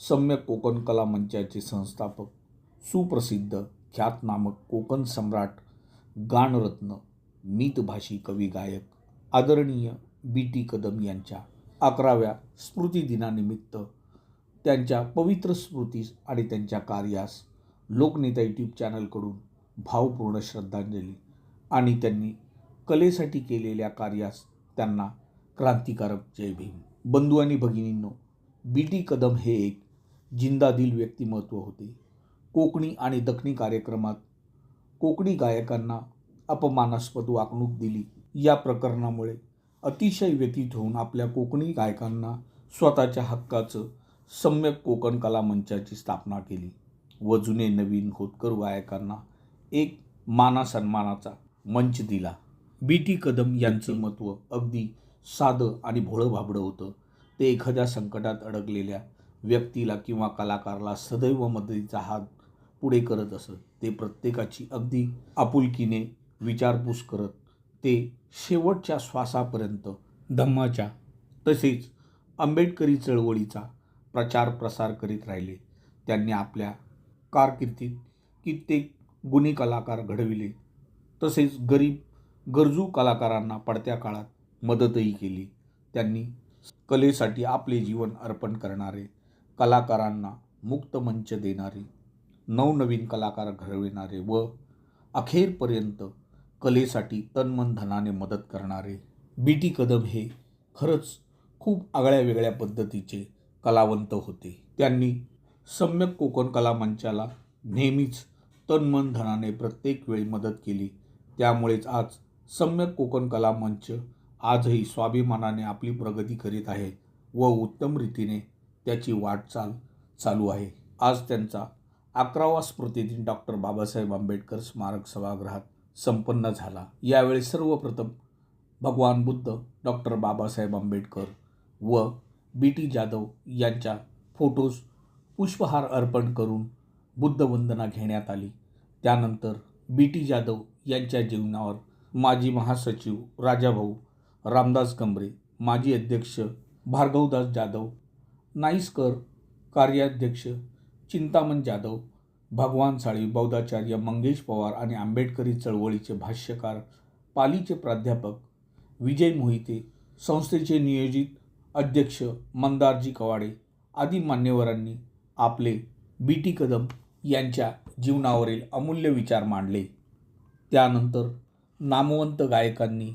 सम्यक कोकण कला मंचाचे संस्थापक, सुप्रसिद्ध ख्यातनामक कोकण सम्राट, गानरत्न, मितभाषी कवी गायक आदरणीय बी.टी. कदम यांच्या 11व्या स्मृतिदिनानिमित्त त्यांच्या पवित्र स्मृतीस आणि त्यांच्या कार्यास लोकनेता यूट्यूब चॅनलकडून भावपूर्ण श्रद्धांजली आणि त्यांनी कलेसाठी केलेल्या कार्यास त्यांना क्रांतिकारक जय भीम. बंधू आणि भगिनींनो, बी.टी. कदम हे एक जिंदादिल व्यक्तिमत्व होते. कोकणी आणि दखनी कार्यक्रमात कोकणी गायकांना अपमानास्पद वागणूक दिली या प्रकरणामुळे अतिशय व्यथित होऊन आपल्या कोकणी गायकांना स्वतःच्या हक्काचं सम्यक कोकण कला मंचाची स्थापना केली व जुने नवीन होतकर गायकांना एक मानासन्मानाचा मंच दिला. बी.टी. कदम यांचं महत्त्व अगदी साधं आणि भोळं भाबडं होतं. ते एखाद्या संकटात अडकलेल्या व्यक्तीला किंवा कलाकाराला सदैव मदतीचा हात पुढे करत असत. ते प्रत्येकाची अगदी आपुलकीने विचारपूस करत ते शेवटच्या श्वासापर्यंत धम्माच्या तसेच आंबेडकरी चळवळीचा प्रचार प्रसार करीत राहिले. त्यांनी आपल्या कारकिर्दीत कित्येक गुणी कलाकार घडविले तसेच गरजू कलाकारांना पडत्या काळात मदतही केली. त्यांनी कलेसाठी आपले जीवन अर्पण करणारे, कलाकारांना मुक्त मंच देणारे, नवनवीन कलाकार घडविणारे व अखेरपर्यंत कलेसाठी तनमन धनाने मदत करणारे बी.टी. कदम हे खरंच खूप आगळ्या वेगळ्या पद्धतीचे कलावंत होते. त्यांनी सम्यक कोकण कला मंचाला नेहमीच तनमन धनाने प्रत्येक वेळी मदत केली. त्यामुळेच आज सम्यक कोकण कला मंच आजही स्वाभिमानाने आपली प्रगती करीत आहे व उत्तम रीतीने त्याची वाटचाल चालू आहे. आज त्यांचा 11वा स्मृतिदिन डॉक्टर बाबासाहेब आंबेडकर स्मारक सभागृहात संपन्न झाला. यावेळी सर्वप्रथम भगवान बुद्ध, डॉक्टर बाबासाहेब आंबेडकर व बी.टी. जाधव यांच्या फोटोज पुष्पहार अर्पण करून बुद्धवंदना घेण्यात आली. त्यानंतर बी.टी. जाधव यांच्या जीवनावर माजी महासचिव राजाभाऊ रामदास गंभरे, माजी अध्यक्ष भार्गवदास जाधव, नाईसकर कार्याध्यक्ष चिंतामण जाधव, भगवान साळवी, बौद्धाचार्य मंगेश पवार आणि आंबेडकरी चळवळीचे भाष्यकार, पालीचे प्राध्यापक विजय मोहिते, संस्थेचे नियोजित अध्यक्ष मंदारजी कवाडे आदी मान्यवरांनी आपले बी.टी. कदम यांच्या जीवनावरील अमूल्य विचार मांडले. त्यानंतर नामवंत गायकांनी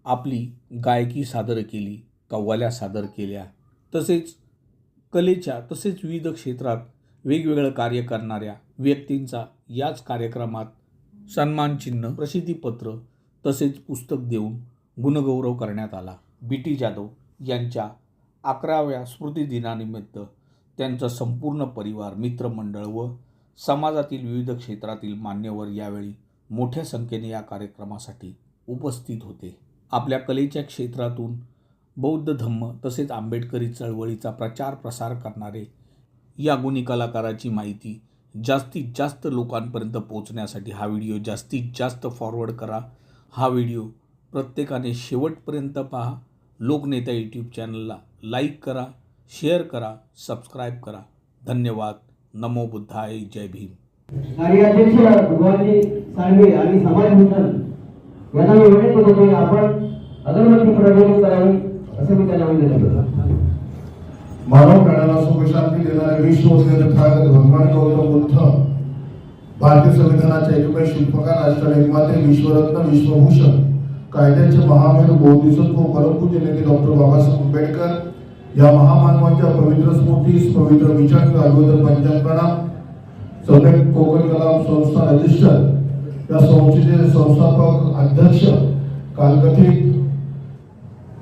आपली गायकी सादर केली, कव्वाल्या सादर केल्या. तसेच कलेच्या तसेच विविध क्षेत्रात वेगवेगळं कार्य करणाऱ्या व्यक्तींचा याच कार्यक्रमात सन्मानचिन्ह, प्रसिद्धीपत्र तसेच पुस्तक देऊन गुणगौरव करण्यात आला. बी.टी. जाधव यांच्या 11व्या स्मृतिदिनानिमित्त त्यांचा संपूर्ण परिवार, मित्रमंडळ व समाजातील विविध क्षेत्रातील मान्यवर यावेळी मोठ्या संख्येने या कार्यक्रमासाठी उपस्थित होते. आपल्या कलेच्या क्षेत्रातून बौद्ध धम्म तसेच आंबेडकरी चळवळीचा प्रचार प्रसार करणारे या गुणी कलाकाराची माहिती जास्तीत जास्त लोकांपर्यंत पोहोचण्यासाठी हा व्हिडिओ जास्तीत जास्त फॉरवर्ड करा. हा व्हिडिओ प्रत्येकाने शेवटपर्यंत पहा. लोकनेता यूट्यूब चॅनलला लाईक करा, शेअर करा, सबस्क्राईब करा. धन्यवाद. नमो बुद्धाय. जय भीम. कार्याध्यक्ष भगवानजी साळवे आणि समाजभूषण यांना मी विनंती करतो की आपण अगरबत्ती प्रज्वलित करावी असे मी त्यांना विनंती करतो. मानव प्राण्याला सुखशांती देणारे विश्ववंद्य तथागत भगवान गौतम बुद्ध, भारतीय संविधानाचे एकमेव शिल्पकार, राष्ट्रनिर्माते, विश्वरत्न, विश्वभूषण, कायद्याचे महामेरू, बौद्धिसत्व, परमपूज्य नेते डॉक्टर बाबासाहेब आंबेडकर या महामानवाच्या पवित्र स्मृतीस पवित्र विचार अगोदर पंचांग प्रणाम. सम्यक कोकण कला संस्था रजिस्टर या संस्थेचे संस्थापक, अध्यक्ष, कालकथित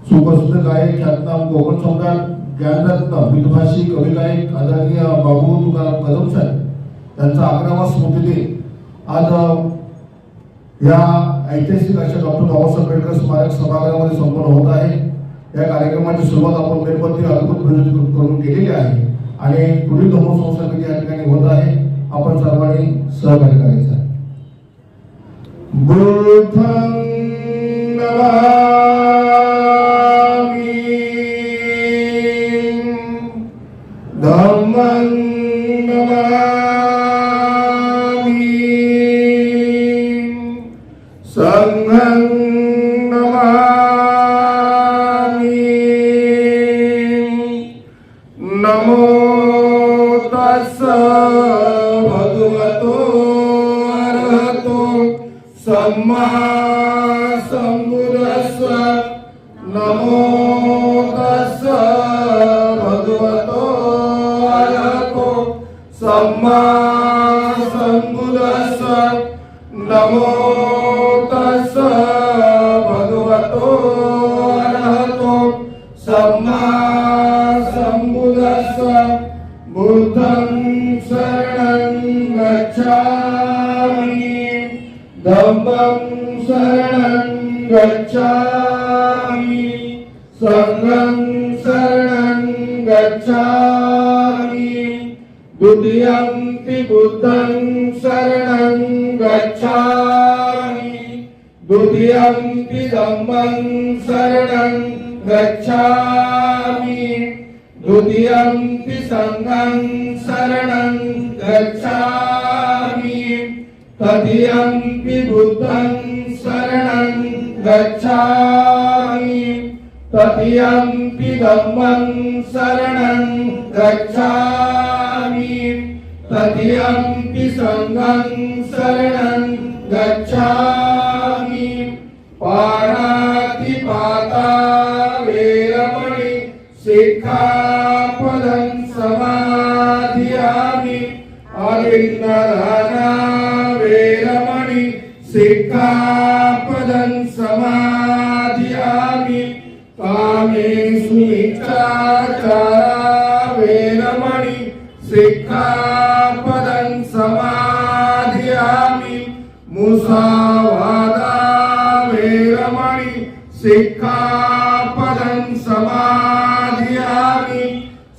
सुप्रसिद्ध गायक, ख्यातनाम कोकण सम्राट, ज्ञानरत्न, मितभाषी कवी गायक आदरणीय बाबू तुकाराम कदम साहेब यांचा 11वा स्मृतिदिन आज या ऐतिहासिक अशा डॉक्टर बाबासाहेब आंबेडकर स्मारक सभागृहामध्ये संपन्न होत आहे. या कार्यक्रमाची सुरुवात आपण मेणबत्ती अद्भुत प्रज्वलित करून केलेली आहे आणि पुढील धम्मसंस्कार या ठिकाणी होत आहे. आपण सर्वांनी सहकार्य करायचं आहे. बुद्धं नमामि धम्मं धम्मं नमामि संघं नमामि नमो तस्स भगवतो अरहतो सम्मा संबुद्धस्स नमो तस्स भगवतो अरहतो सम्मा संबुद्धस्स नमो तस्स भगवतो अरहतो सम्मा संबुद्धस्स बुद्धं शरणं गच्छामि धम्मं शरणं गच्छामि संघं शरणं गच्छामि द्वितीयंपि बुद्धं शरणं गच्छामि द्वितीयंपि धम्मं शरणं गच्छामि द्वितीयंपि संघं शरणं गच्छामि तृतीयंपि बुद्धं शरणं गच्छामि तृतीयंपि धम्मं शरणं गच्छामि तृतीयंपि संघं शरणं गच्छामि पाणातिपाता वेरमणि सिक्खापदं समाधियामि अविद्यादाना वेरमणि सिक्खापदं समाधियामि कामेषु मिथ्याचारा वेरमणि सिक्खापदं समाधियामि मुसावादा वेरमणि सिक्खापदं समाधियामि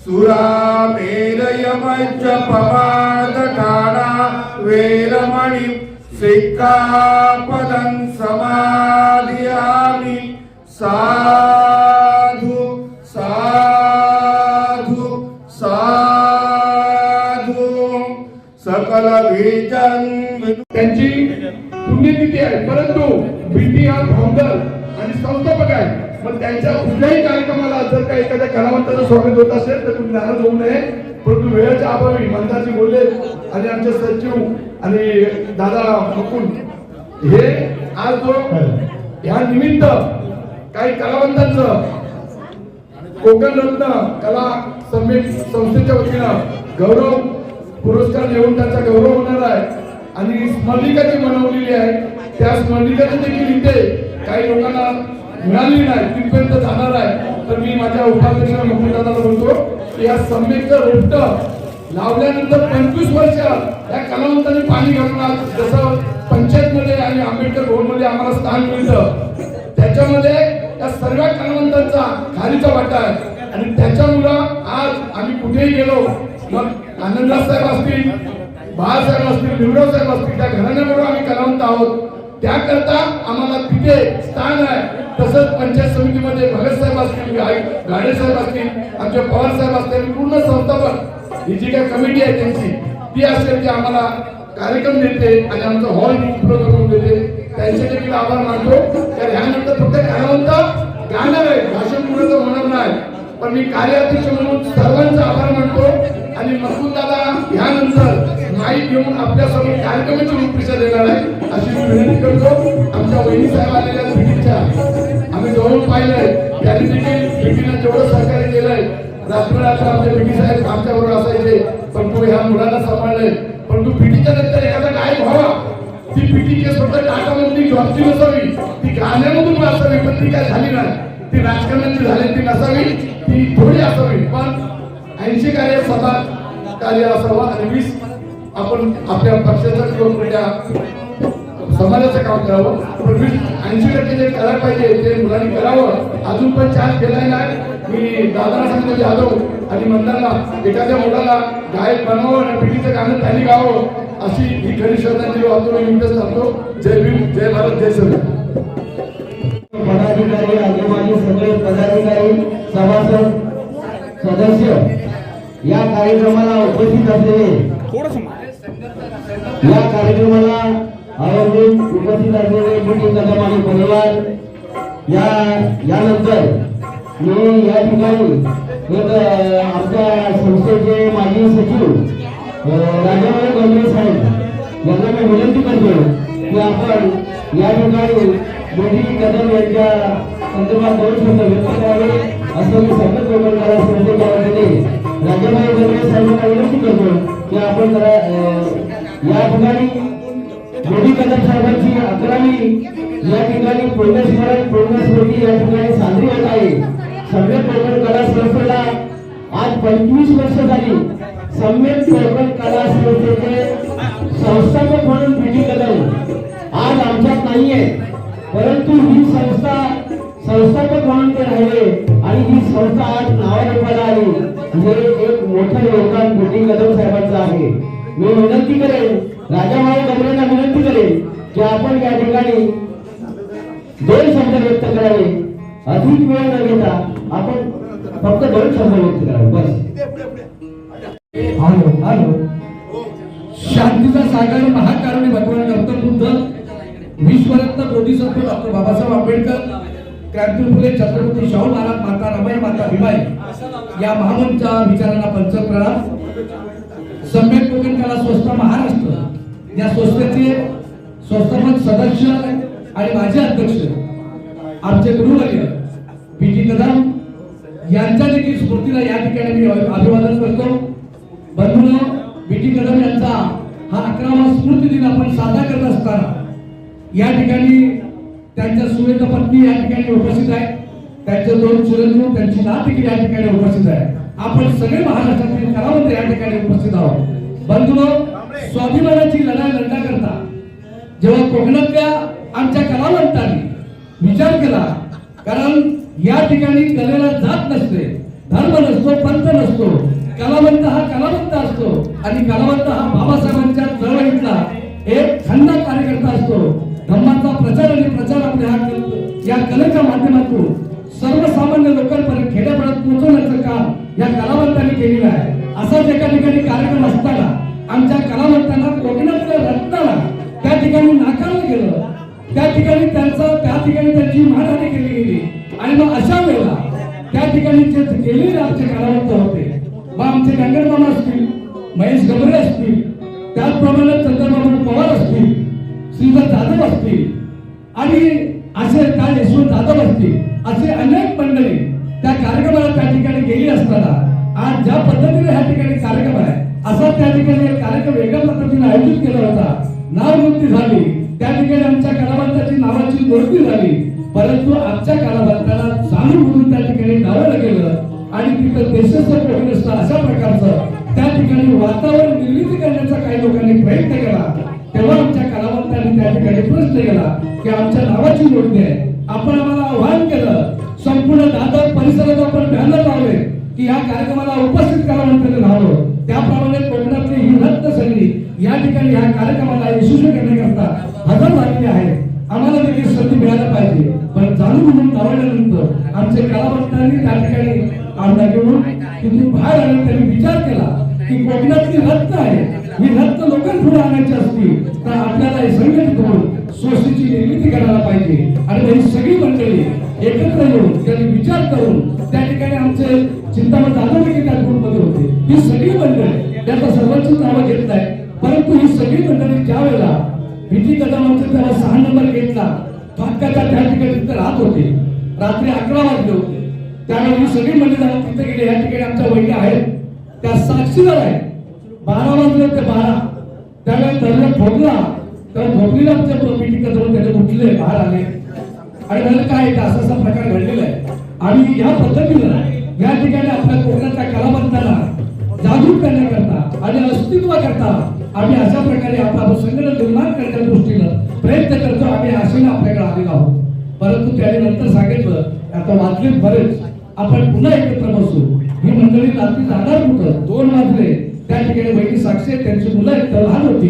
सुरामेरयमज्जपमादठाना वेरमणि सिक्खापदं समाधियामि साधु साधु साधु सकल विजन त्यांची पुण्यतिथी आहे, परंतु बीटी हा फाउंडर आणि संस्थापक आहे. पण त्यांच्या कुठल्याही कार्यक्रमाला जर काही एखाद्या कलावंताचं स्वागत होत असेल तर तुम्ही नाराज होऊ नये. परंतु वेळेच्या अभावी मंदाजी बोलले आणि आमचे सचिव आणि दादा मुकुंद हे आज जो ह्या निमित्त काही कलावंतांचं कोकण रत्न कला संस्थेच्या वतीनं गौरव पुरस्कार देऊन त्यांचा गौरव होणार आहे आणि स्मरणिका जी बनवलेली आहे त्या स्मरणिकाची देखील इथे काही लोकांना मिळाली नाही, तिथपर्यंत जाणार आहे. तर मी माझ्या उपाध्यक्ष मुकुंदादाला बोलतो की या सम्यकचं रोपटं लावल्यानंतर 25 वर्ष या कलावंतांनी पाणी घालणार. जसं पंचायतमध्ये आणि आंबेडकर भवनमध्ये आम्हाला स्थान मिळतं, त्याच्यामध्ये या सर्व कलावंतांचा खालीचा वाटा आहे. आणि त्याच्यामुळं आज आम्ही कुठेही गेलो, मग आनंदराज साहेब असतील, बाळासाहेब असतील, भीमराव साहेब असतील, त्या घराण्याबरोबर आम्ही कलावंत आहोत. त्याकरता आम्हाला तिथे स्थान आहे. तसंच पंचायत समितीमध्ये भगत साहेब असतील, गाडे साहेब असतील, आमचे पवार साहेब असतील, पूर्ण संस्थापक ही जी काही कमिटी आहे त्यांची ती असेल की आम्हाला कार्यक्रम देते आणि आमचा हॉल उपलब्ध करून देते. त्यांचे देखील आभार मानतो. तर ह्यानंतर फक्त कलावंत गाणार आहे, भाषण पुढे होणार नाही. पण मी कार्याध्यक्ष म्हणून सर्वांचा आभार मानतो आणि मकुंद दादा ह्यानंतर माईक घेऊन आपल्यासमोर कार्यक्रमाची रूपरेषा देणार आहे अशी मी विनंती करतो. आमच्या वहिनी साहेब आलेल्या भेटीच्या आम्ही जवळून पाहिलंय, त्यांनी देखील भेटीला जेवढं सहकार्य केलंय. रात्ररात्र आमचे भेटी साहेब आमच्याबरोबर असायचे, पण तो ह्या मुलांना सांभाळले. परंतु भेटीच्या नंतर एखादा गायक व्हावा, ती भेटी केस फक्त टाटामधली जॉबची नसावी, ती गाण्यामधून असावी, पण ती काय झाली नाही. ती राजकारणाची झाली ती नसावी, ती थोडी असावी, पण 80 कार्य सभा कार्य असावं आणि 20 आपण आपल्या पक्षाचं किंवा आपल्या समाजाचं काम करावं. पण 80% जे करायला पाहिजे ते मुलांनी करावं. अजून पण चान्स केलाय नाही. मी दादाला सांगतो जाधव आणि मंदाला एखाद्या मुलाला गायक बनवावं आणि पिढीचं गाणं त्यांनी गावं अशी ही खरी श्रद्धांजली वाहतो. मी इथेच थांबतो. जय भीम, जय भारत, जय संविधान. पदाधिकारी, आजूबाजू सगळे पदाधिकारी, सभासद, सदस्य या कार्यक्रमाला उपस्थित असलेले या कार्यक्रमाला आयोजित उपस्थित असलेले बीटी कदम आणि परिवार यानंतर मी या ठिकाणी एक आमच्या संस्थेचे माजी सचिव राजाभाई गंभीर साहेब यांना मी विनंती करतो की आपण या ठिकाणी बीटी कदम यांच्या संदर्भात 2 शब्द व्यक्त करावे असं मी संकल्प कोकणकला संस्थेच्या वतीने राजाभाई गंभीर साहेबांना विनंती करतो की आपण जरा या ठिकाणी बीटी कदम साहेबांची 11वी या ठिकाणी पूर्णस्मृती या ठिकाणी साजरी होत आहे. सम्यक कोकण कला संस्थेला आज 25 वर्ष झाली. सम्यक कोकण कला संस्थेचे संस्थापक म्हणून बीटी कदम आज आमच्यात नाहीये, परंतु ही संस्थापक म्हणून ते राहिले आणि ही संस्था आज नावारूपाला आली. हे एक मोठं योगदान बीटी कदम साहेबांचं आहे. मी विनंती करेन, राजाभाई गंभीरांना विनंती करेन की आपण या ठिकाणी 2 शब्द व्यक्त करावे. अधिक वेळ न घेता आपण फक्त 2 शब्द व्यक्त करावे बस. हॅलो शांतीचा सागर महाकारुणी भगवान गौतम बुद्ध, विश्वरत्न बोधिसत्व डॉक्टर बाबासाहेब आंबेडकर, क्रांती फुले छत्रपती शाहू महाराज, माता रमाई, माता भीमाई या महामंचा विचारांना पंचप्रणाम. सम्यक कोकण कला संस्था महाराष्ट्र या संस्थेचे संस्थापक सदस्य आणि माजी अध्यक्ष आमचे गुरुवर्य बीटी कदम यांच्या देखील स्मृतीला या ठिकाणी मी अभिवादन करतो. बंधूंनो, बीटी कदम यांचा हा 11वा स्मृती दिन आपण साजरा करत असताना या ठिकाणी त्यांच्या सुवेद पत्नी या ठिकाणी उपस्थित आहे, त्यांचे 2 चिरंजीव, त्यांची नात देखील या ठिकाणी उपस्थित आहे. आपण सगळे महाराष्ट्रातील कलावंत या ठिकाणी उपस्थित आहोत. बंधूंनो, स्वाभिमानाची लढाई लढण्या करता जेव्हा कोकणातल्या आमच्या कलावंतांनी विचार केला, कारण या ठिकाणी कलेला जात नसते, धर्म नसतो, पंथ नसतो, कलावंत हा कलावंत असतो आणि कलावंत हा बाबासाहेबांच्या चळवळीतला एक खंड कार्यकर्ता असतो. धर्माचा प्रचार आणि प्रचार आपल्या या कलेच्या माध्यमातून सर्वसामान्य लोकांपर्यंत खेड्यापाड्यात पोहोचवण्याचं काम या कलावंतांनी केलेलं आहे. असाच एका ठिकाणी कार्यक्रम असताना आमच्या कलावंतांना कोकणातल्या रत्नाला त्या ठिकाणी नाकारलं गेलं, त्या ठिकाणी त्यांची मानहानी केली गेली आणि मग अशा वेळेला त्या ठिकाणी जे गेलेले आमचे कलावंत होते, मग आमचे गंगरमामा असतील, महेश गबरे असतील, त्याचप्रमाणे चंद्रबाबू पवार असतील, श्रीधर जाधव असतील आणि असे काय यशवंत जाधव असतील, असे अनेक मंडळी त्या कार्यक्रमाला त्या ठिकाणी गेली असताना आज ज्या पद्धतीने ह्या ठिकाणी कार्यक्रम आहे, असा त्या ठिकाणी एक कार्यक्रम वेगळ्या पद्धतीने आयोजित केला होता. नावनोंदणी झाली, त्या ठिकाणी आमच्या कलावंताची नावाची नोंदणी झाली, परंतु आमच्या कलावंताला जाणून बुजून त्या ठिकाणी डावलं गेलं आणि तिथं देशस्थ कोकणस्थ अशा प्रकारचं त्या ठिकाणी वातावरण निर्मिती करण्याचा काही लोकांनी प्रयत्न केला. तेव्हा आमच्या कलावंतांनी त्या ठिकाणी प्रश्न केला की आमच्या नावाची नोंदणी आहे. आपण आम्हाला आव्हान केलं, संपूर्ण दादर परिसरात आपण बॅनर लावले की या कार्यक्रमाला उपस्थित कलावंतांनी राहावं. त्याप्रमाणे कोकणातली ही रत्न संधी या ठिकाणी या कार्यक्रमाला यशस्वी करण्याकरता हजर झालेली आहे. आम्हाला देखील संधी मिळायला पाहिजे, पण जाणून म्हणून धावल्यानंतर आमचे कलावंतांनी त्या ठिकाणी आमदा घेऊन तिथून बाहेर आले. त्यांनी विचार केला की कोकणातली रत्न आहे, ही रत्न लोकांपुढे आणायची असतील तर आपल्याला हे संघटित होऊन सोसायटीची निर्मिती करायला पाहिजे. आणि ही सगळी मंडळी एकत्र येऊन त्यांनी विचार करून त्या ठिकाणी आमचे चिंतामण जाधव देखील त्या ग्रुपमध्ये होते. ही सगळी मंडळी त्याचा सर्वांची नावं घेत नाही, परंतु ही सगळी मंडळी ज्या वेळेला बीटी कदमांचे तेव्हा 6 नंबर गेटला फाटकाच्या त्या ठिकाणी तिथे राहत होते, रात्री 11 वाजले होते. त्यावेळी ही सगळी मंडळी जाऊन तिथे गेले. या ठिकाणी आमच्या वहिनी आहेत, त्या साक्षीदार आहेत. 12 वाजले होते, 12 त्यावेळेस दररोज ठोकला, तर ठोकलीला आमच्या बीटी कदम त्याचे उठले, बाहेर आले आणि म्हणलं काय असा प्रकार घडलेला आहे. आणि या पद्धतीनं या ठिकाणी आपल्या कोकणाच्या कलावंतांना जागरूक करण्याकरता आणि अस्तित्व करता आम्ही अशा प्रकारे आपला संघटन निर्माण करण्याच्या दृष्टीनं प्रयत्न करतो. आम्ही आशेने आपल्याकडे आलेलो आहोत. परंतु त्याने नंतर सांगितलं, आता वाजले बरेच, आपण पुन्हा एकत्र बसू. ही मंडळी रात्री जाणार होतं, 2 वाजले. त्या ठिकाणी वैकी साक्षी त्यांची मुलं एक लहान होती,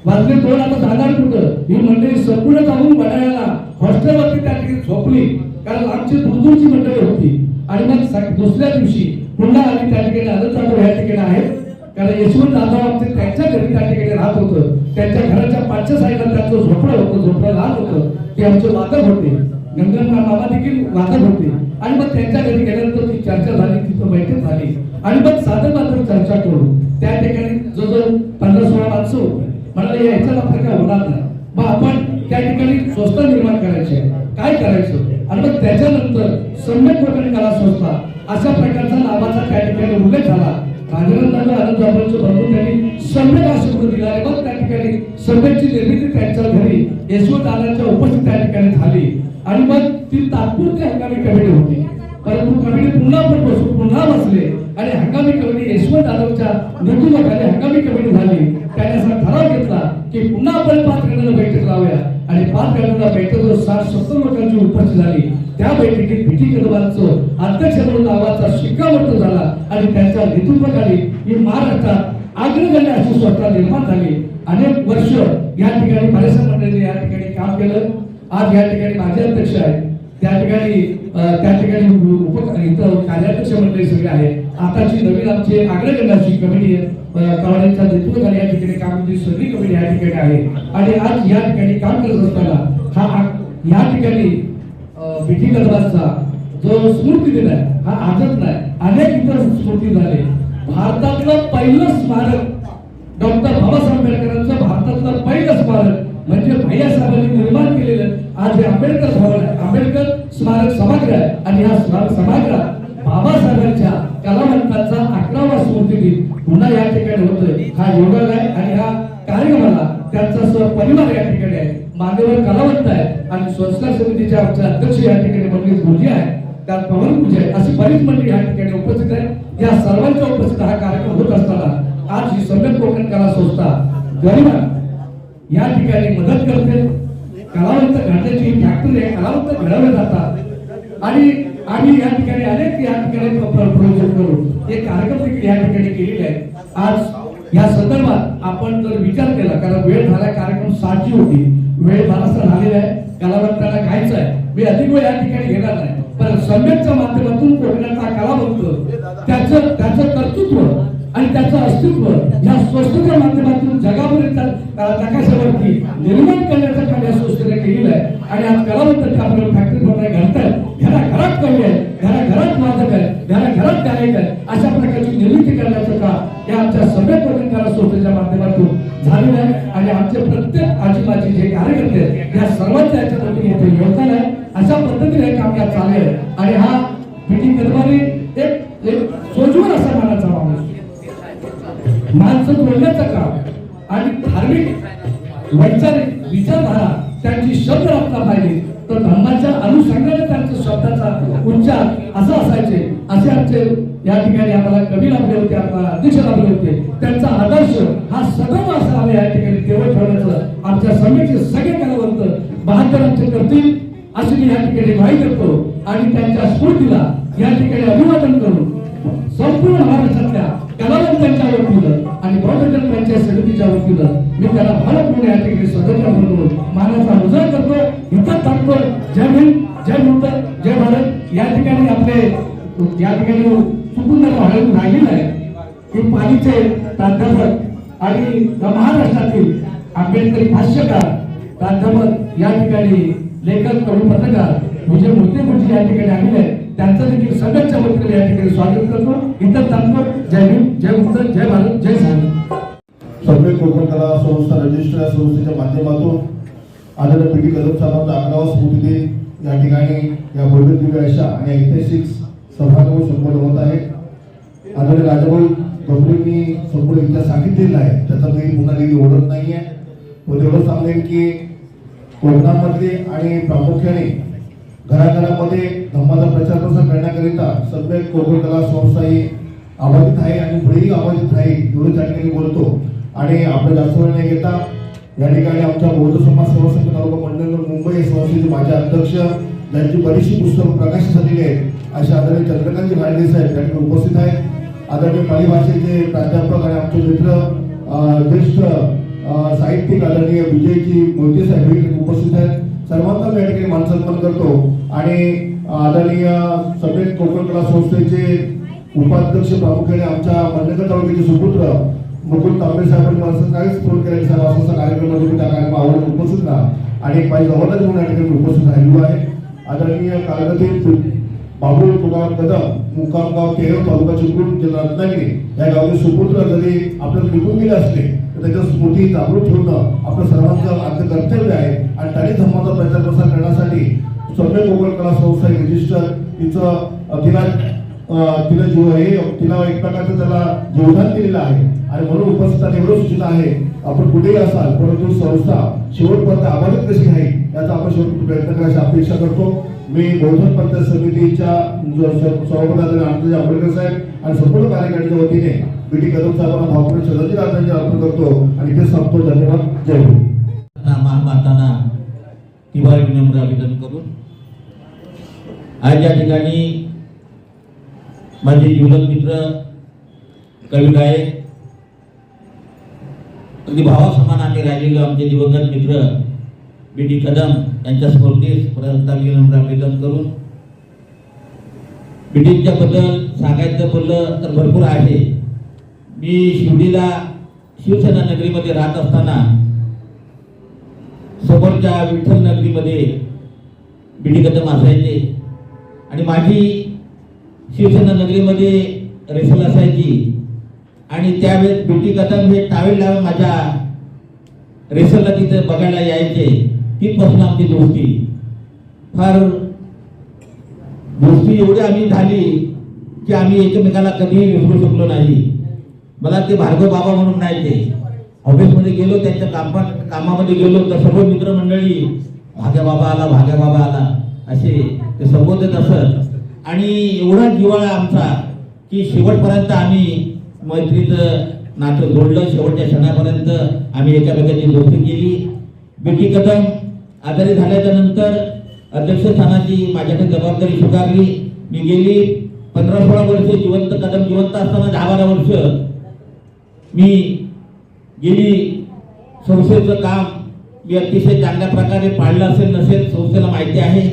वाजले 2, आता जाणार होतं. ही मंडळी संपूर्ण जाऊन वडाळ्याला हॉस्टेलवरती त्या ठिकाणी झोपली, कारण आमची दूरदूरची मंडळी होती. आणि मग दुसऱ्या दिवशी पुन्हा आम्ही त्या ठिकाणी आनंद जाधव ह्या ठिकाणी आहेत. कारण यशवंत जाधव आमचे त्यांच्या घरी त्या ठिकाणी राहत होतं. त्यांच्या घराच्या पाठच्या साईडला त्यांचं झोपडं होतं, झोपडं लहान होतं. ते आमचे वादक होते, गंगनराव मामा देखील वादक होते. आणि मग त्यांच्या घरी गेल्यानंतर ती चर्चा झाली, तिथं बैठक झाली आणि मग साधं मात्र चर्चा करू. त्या ठिकाणी जवळजवळ 15-16 माणसं होती. म्हणाले याच्यात आपलं काय होणार नाही, मग आपण त्या ठिकाणी संस्था निर्माण करायची, काय करायचं. आणि मग त्याच्यानंतर सम्यक कोकण कला संस्था अशा प्रकारचा नावाचा त्या ठिकाणी उल्लेख झाला. राजानंद आनंद जाधवचे बंधू त्यांनी सम्यक हा शब्द दिला आणि मग त्या ठिकाणी सम्यकची निर्मिती त्यांच्या घरी यशवंत आनंदच्या उपस्थित त्या ठिकाणी झाली. आणि मग ती तात्पुरती हंगामी कमिटी होती, परंतु कमिटी पुन्हा पण बसून पुन्हा बसले आणि हंगामी कमिटी यशवंत आनंदच्या नेतृत्वाखाली हंगामी कमिटी झाली. त्याने असा ठराव घेतला की पुन्हा आपण 5 गणांना बैठक लावूया आणि 5 गणांना बैठक 60-70 लोकांची उपस्थित झाली. त्या बैठकीत बीटी कदमांचं अध्यक्ष म्हणून नावाचा शिक्कामोर्तब झाला आणि त्यांच्या नेतृत्वाखाली ही महाराष्ट्रात अग्रगण्य अशी संस्था निर्माण झाली. अनेक वर्ष या ठिकाणी बऱ्याचशा मंडळींनी या ठिकाणी काम केलं. आज या ठिकाणी माझे अध्यक्ष आहेत, त्या ठिकाणी इथं कार्याध्यक्ष मंडळी सगळे आहेत. आताची नवीन आमची अग्रगण्याची कमिटी कवाड्यांच्या नेतृत्वाखाली या ठिकाणी कामगिरी सगळी कमिटी या ठिकाणी आहे. आणि आज या ठिकाणी काम करत असताना हा या ठिकाणी बीटी कदमांचा जो स्मृती दिन आहे हा आजच नाही, अनेक इतर स्मृती झाले. भारतातलं पहिलं स्मारक डॉक्टर बाबासाहेब आंबेडकरांचं भारतातलं पहिलं स्मारक म्हणजे भैयासाहेबांनी निर्माण केलेलं आज हे आंबेडकर भवन आहे, आंबेडकर स्मारक सभागृह आहे. आणि या स्मारक सभागृहात बाबासाहेबांच्या कलावंतांचा 11वा स्मृती दिन पुन्हा या ठिकाणी होतोय. हा योगाला आहे आणि ह्या कार्यक्रमाला त्यांचा सर्व परिवार या ठिकाणी आहे, मान्यवर कलावंत आहे आणि संस्कार समितीचे आमचे अध्यक्ष या ठिकाणी मंगेश गुरुजी आहे, त्यात पवन गुरुजी आहे, अशी बरीच मंडळी या ठिकाणी उपस्थित आहे. या सर्वांच्या उपस्थित हा कार्यक्रम होत असताना आज ही सम्यक कोकण कला संस्था गरिबांना या ठिकाणी मदत करते. कलावंत घडण्याची फॅक्टरी आहे, कलावंत घडवले जातात आणि आम्ही या ठिकाणी अनेक या ठिकाणी प्रोजेक्ट करून एक कार्यक्रम देखील या ठिकाणी केलेले आहे. आज या संदर्भात आपण जर विचार केला, कारण वेळ झाला, कार्यक्रम 7ची होती, वेळ बराचसा झालेला आहे, कलावंतांना खायचं आहे, मी अधिक वेळ या ठिकाणी घेणार नाही. पण सम्यकच्या माध्यमातून कोकणाचा कलावंत त्याचं कर्तृत्व आणि त्याचं अस्तित्व या संस्थेच्या माध्यमातून जगापर्यंत नकाशावरती निर्माण करण्याचं काम या संस्थेने केलेलं आहे. आणि आज कलावंत आपल्याला फॅक्टरी प्रमाणे घडतात, घराघरात कवी आहे, घराघरात वादक आहे, घराघरात गायक आहे, अशा प्रकारची निर्मिती करण्याचं काम या आमच्या सम्यक कोकण कला संस्थेच्या माध्यमातून झालेलं आहे. आणि आमचे प्रत्येक आजीबाजी जे कार्यकर्ते आहेत या सर्वांच्या याच्यामध्ये मोठे योगदान आहे. अशा पद्धतीने हे काम या चालू आहे. आणि हा बीटी कदमाने एक सोजवळ असा मानाचा माणूस, माणसं जोडण्याचं काम आणि धार्मिक वैचारिक विचारधारा त्यांची शब्द रचना पाहिजे तर धर्माच्या अनुषंगाने त्यांच्या शब्दाचा उच्चार असं असायचे. असे आमचे या ठिकाणी आम्हाला कवी लाभले होते, आम्हाला अध्यक्ष लाभले होते. त्यांचा आदर्श हा सदैव असा या ठिकाणी तेवढ ठेवण्याचं आमच्या समितीचे सगळे कलावंत 72 करतील अशी मी या ठिकाणी ग्वाही करतो. आणि त्यांच्या स्फूर्तीला या ठिकाणी अभिवादन करून संपूर्ण महाराष्ट्रातल्या कलावंतांच्या वतीनं आणि बौद्धजन पंचायत समितीच्या वतीनं मी त्याला भारतपूर्ण या ठिकाणी सदस्य म्हणून मानाचा मुजरा करतो. इथं थांबतो. जय भीम, जय बुद्ध, जय भारत. या ठिकाणी आपले या ठिकाणी चुकून राहिलेलं आहे की पालीचे प्राध्यापक आणि महाराष्ट्रातील आंबेडकरी भाष्यकार प्राध्यापक या ठिकाणी लेखक कवी पत्रकार विजय मूर्ती या ठिकाणी आलेले आहेत. त्यांचं देखील सगळ्यांच्या वतीने या ठिकाणी स्वागत करतो. इतर तांत्रिक जय भीम, जय बुद्ध, जय भारत, जय साहेब. सम्यक कोकण कला संस्था रजिस्टर या संस्थेच्या माध्यमातून आदरणीय बीटी कदम साहेबांचा 11वा स्मृती दिन या ठिकाणी या भव्य दिव्य अशा आणि ऐतिहासिक सभागृह संपन्न होत आहे. आदरणीय राजाभाऊ गवळींनी संपूर्ण इतिहास सांगितलेला आहे, त्याचा मी पुन्हा लिहिली ओढत नाहीये. व तेवढं सांगेन की कोकणामध्ये आणि प्रामुख्याने घराघरामध्ये धम्माचा प्रचार प्रसार करण्याकरिता सम्यक कोकण कला संस्था ही आवाजित आहे आणि पुढेही आवाजित आहे एवढं त्या ठिकाणी बोलतो. आणि आपलं जास्त वेळ नाही घेता या ठिकाणी आमच्या बौद्ध समाज सेवा संघ तालुका मंडळ मुंबई संस्थेचे माझे अध्यक्ष ज्यांची बरीचशी पुस्तकं प्रकाशित झालेली आहेत असे आदरणीय चंद्रकांत गाडगे साहेब त्या ठिकाणी उपस्थित आहेत. आदरणीय पाली भाषेचे प्राध्यापक आणि आमचे मित्र ज्येष्ठ साहित्यिक आदरणीय विजयजी मोहिते साहेब उपस्थित आहेत. सर्वांचा मी या ठिकाणी मानसन्मान करतो. आणि आदरणीय सम्यक कोकण कला संस्थेचे उपाध्यक्ष प्रामुख्याने आमच्या मल्लकर तालुक्याचे सुपुत्र मुकुल तांबे साहेबांनी मला सकाळीच फोन केला की साहेब असा कार्यक्रमामध्ये तुम्ही त्या कार्यक्रम आवडून उपस्थित राहा आणि माझी जबाबदारी म्हणून या ठिकाणी उपस्थित राहिलो आहे. आदरणीय कालगती बाबू तुकाराम कदम मुक्कामगाव केरळ तालुका चिपळूण जिल्हा रत्नागिरी या गावचे सुपुत्र जरी आपल्याला निघून गेले असले तर त्याच्या स्मृती जागृत ठेवणं आपलं सर्वांचं आद्य कर्तव्य आहे. आणि त्यांनी धर्माचा प्रचार प्रसार करण्यासाठी सौम्य कोकण कला संस्था रजिस्टर तिचं तिला एक प्रकारचं त्याला योगदान दिलेलं आहे. आणि म्हणून उपस्थितांना एवढं सूचना आहे आपण कुठेही असाल परंतु संस्था शेवटपर्यंत आबाधित कशी आहे याचा आपण शेवट प्रयत्न करायची अपेक्षा करतो. मी बौद्ध पंचायत समितीच्या सभापती आनंदजी आंबेडकर साहेब आणि संपूर्ण कार्यकारिणीच्या वतीने बीटी कदम साहेबांना भावपूर्ण श्रद्धांजली अर्पण करतो आणि ते संपतो. धन्यवाद. जय हिंद. महामातांना तिवारी विनम्र अभिनंदन करून आज या ठिकाणी माझे जीवलग मित्र कवी गायक अगदी भावासमान आम्ही राहिलेलो आमचे दिवंगत मित्र बीटी कदम यांच्या स्मृतीस विनम्र अभिनंदन करून बीटीच्या बद्दल सांगायचं बोललं तर भरपूर आहे. मी शिवडीला शिवसेना नगरीमध्ये राहत असताना समोरच्या विठ्ठल नगरीमध्ये बीटी कदम असायचे आणि माझी शिवसेना नगरीमध्ये रेसल असायची आणि त्यावेळेस बीटी कदम हे टावेल लावून माझ्या रेसलला तिथे बघायला यायचे. तिथपासून आमची दोस्ती एवढी आम्ही झाली की आम्ही एकमेकाला कधीही विसरू शकलो नाही. मला ते भार्गव बाबा म्हणून नाही ते ऑफिसमध्ये गेलो त्यांच्या कामामध्ये गेलो तर सर्व मित्रमंडळी भाग्या बाबा आला असे ते संबोधत असत. आणि एवढा जिव्हाळा आमचा की शेवटपर्यंत आम्ही मैत्रीचं नातं जोडलं. शेवटच्या क्षणापर्यंत आम्ही एकामेकाची दोस्ती केली. बीटी कदम आजारी झाल्याच्या नंतर अध्यक्षस्थानाची माझ्याकडे जबाबदारी स्वीकारली. मी गेली 15-16 वर्ष कदम जिवंत असताना 10-12 वर्ष मी गेली संस्थेचं काम मी अतिशय चांगल्या प्रकारे पाळलं असेल नसेल संस्थेला माहिती आहे.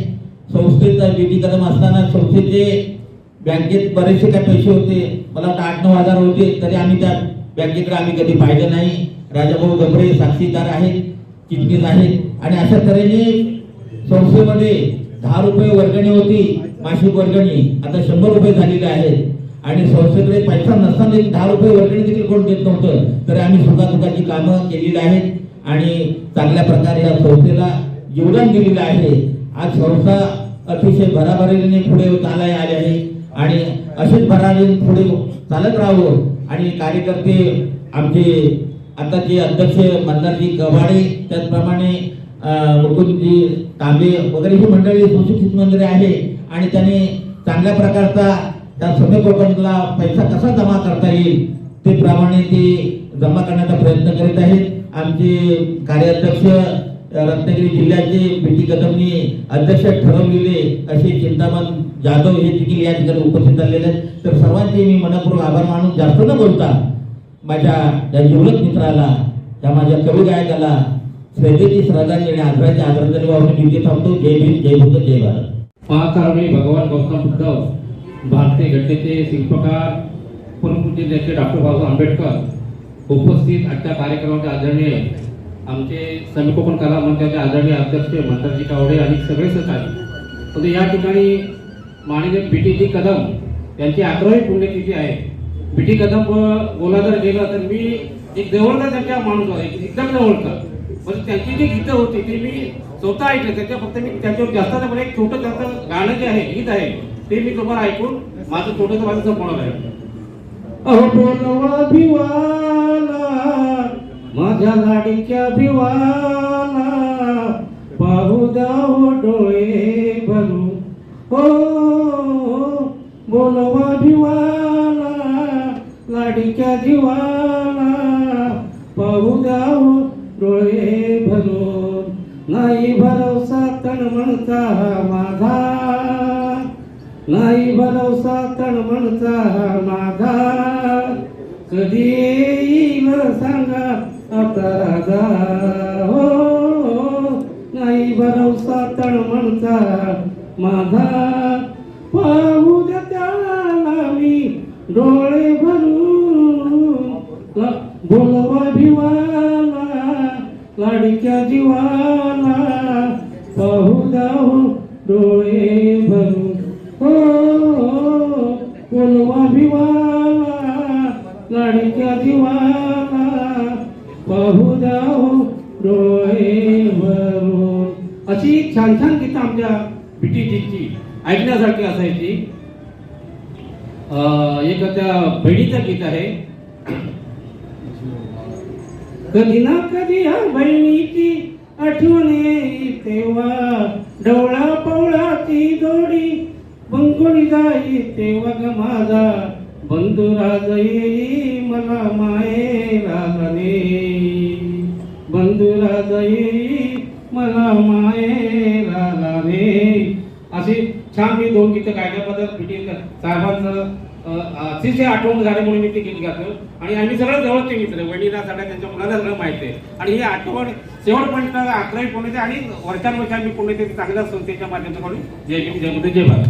संस्थेचा बीटी कदम असताना संस्थेचे बँकेत बरेचसे काही पैसे होते. मला वाटतं 8-9 हजार होते तरी आम्ही त्या बँकेकडे आम्ही कधी पाहिलं नाही. राजाभाऊ गबरे साक्षीदार आहेत, चिटणीस आहेत. आणि अशा तऱ्हेने संस्थेमध्ये 10 रुपये वर्गणी होती मासिक वर्गणी आता 100 रुपये झालेले आहेत. आणि संस्थेकडे पैसा नसताना 10 रुपये वर्गणी देखील कोण देत नव्हतं तरी आम्ही सुखादुखाची कामं केलेली आहेत आणि चांगल्या प्रकारे या संस्थेला योगदान दिलेलं आहे. आज संस्था अतिशय भराभरीने पुढे चालायला आली आहे आणि असेच भराभरीने पुढे चालत राहावं. आणि कार्यकर्ते आमचे आताचे अध्यक्ष मंदारजी कवाडे त्याचप्रमाणे मुकुंदजी तांबे वगैरे ही मंडळी सुशिक्षित मंडळी आहे आणि त्याने चांगल्या प्रकारचा त्या सभे कोकणला पैसा कसा जमा करता येईल ते प्रमाणे ते जमा करण्याचा प्रयत्न करीत आहेत. आमचे कार्याध्यक्ष रत्नागिरी जिल्ह्याचे बीटी कदमनी अध्यक्ष ठरवलेले असे चिंतामण जाधव हे देखील या ठिकाणी उपस्थित झालेले आहेत. तर सर्वांचे मी मनपूर्वक आभार मानून जास्त न बोलता माझ्या या जिवलग मित्राला त्या माझ्या कवी गायकाला श्रद्धेची श्रद्धांजली आणि आदराच्या आदरांजली वाहून मी थांबतो. जय भीम, जय बुद्ध, जय भारत. महाकारुणी भगवान गौतम बुद्ध भारतीय घटनेचे शिल्पकार परमपूज्य डॉक्टर बाबासाहेब आंबेडकर उपस्थित आजच्या कार्यक्रमाचे आदरणीय आमचे समीकोकण कला मंचाचे आदरणीय अध्यक्ष मंदारजी कावडे आणि सगळे सहकारी. तर या ठिकाणी माननीय बीटी कदम यांची 11वी पुण्यतिथी आहे. बीटी कदम बोला जर गेलं तर मी एक जवळचा त्यांच्या माणूस आहे एकदम जवळचा. म्हणजे त्यांची जी गीतं होती ती मी स्वतः ऐकलं. त्याच्या फक्त मी त्याच्यावर जास्त एक छोटं त्याचं गाणं जे आहे गीत आहे ते मी तुम्हाला ऐकून माझं छोटंसं माझं संपवणार आहे. अहो बोलवा भिवाला माझ्या लाडीच्या भिवाला पाहू द्यावो डोळे भरू. हो बोलवा भिवाला लाडीच्या जीवाला पाहू द्यावो डोळे भरून. नाही भरवसा तण म्हणता माझा, नाही भरवसा तण म्हणता माझा, कधी येईल सांगा आता राजा. हो नाही भरवसा तण म्हणता माझा, पाहू द्या त्याला मी डोळे भरून बोलवा भिवाला लाडक्या जीवाला पाहू द्याव डोळे भरून हो बोलवा भिवाला लाडक्या जीवाला पाहू द्याव डोळे भरून. अशी छान छान गीतं आमच्या बीटीजीची ऐकण्यासारखी असायची. एक त्या बहिणीचं गीत आहे, कधी ना कधी ह्या बहिणीची आठवण येई तेव्हा डवळा पवळाची जोडी बंगोळी जाई तेव्हा ग माझा बंधू राज येई मला मायेला लाने बंधू राज येई मला मायेला लाने. अशी छान मी 2 गीतं गायल्याबद्दल बीटी साहेबांचं अतिशय आठवण झाली म्हणून मी ते गीत गातो. आणि आम्ही सगळं जवळचे मित्र, वडिला सगळ्या त्यांच्या मुलाला सगळं माहिती आहे. आणि ही आठवण शेवटपर्यंत 11वी पुण्याचे आणि वर्षानुवर्ष आम्ही पुण्याचे चांगल्या संस्थेच्या माध्यमातून जय भीम जय मध्ये जय भारत.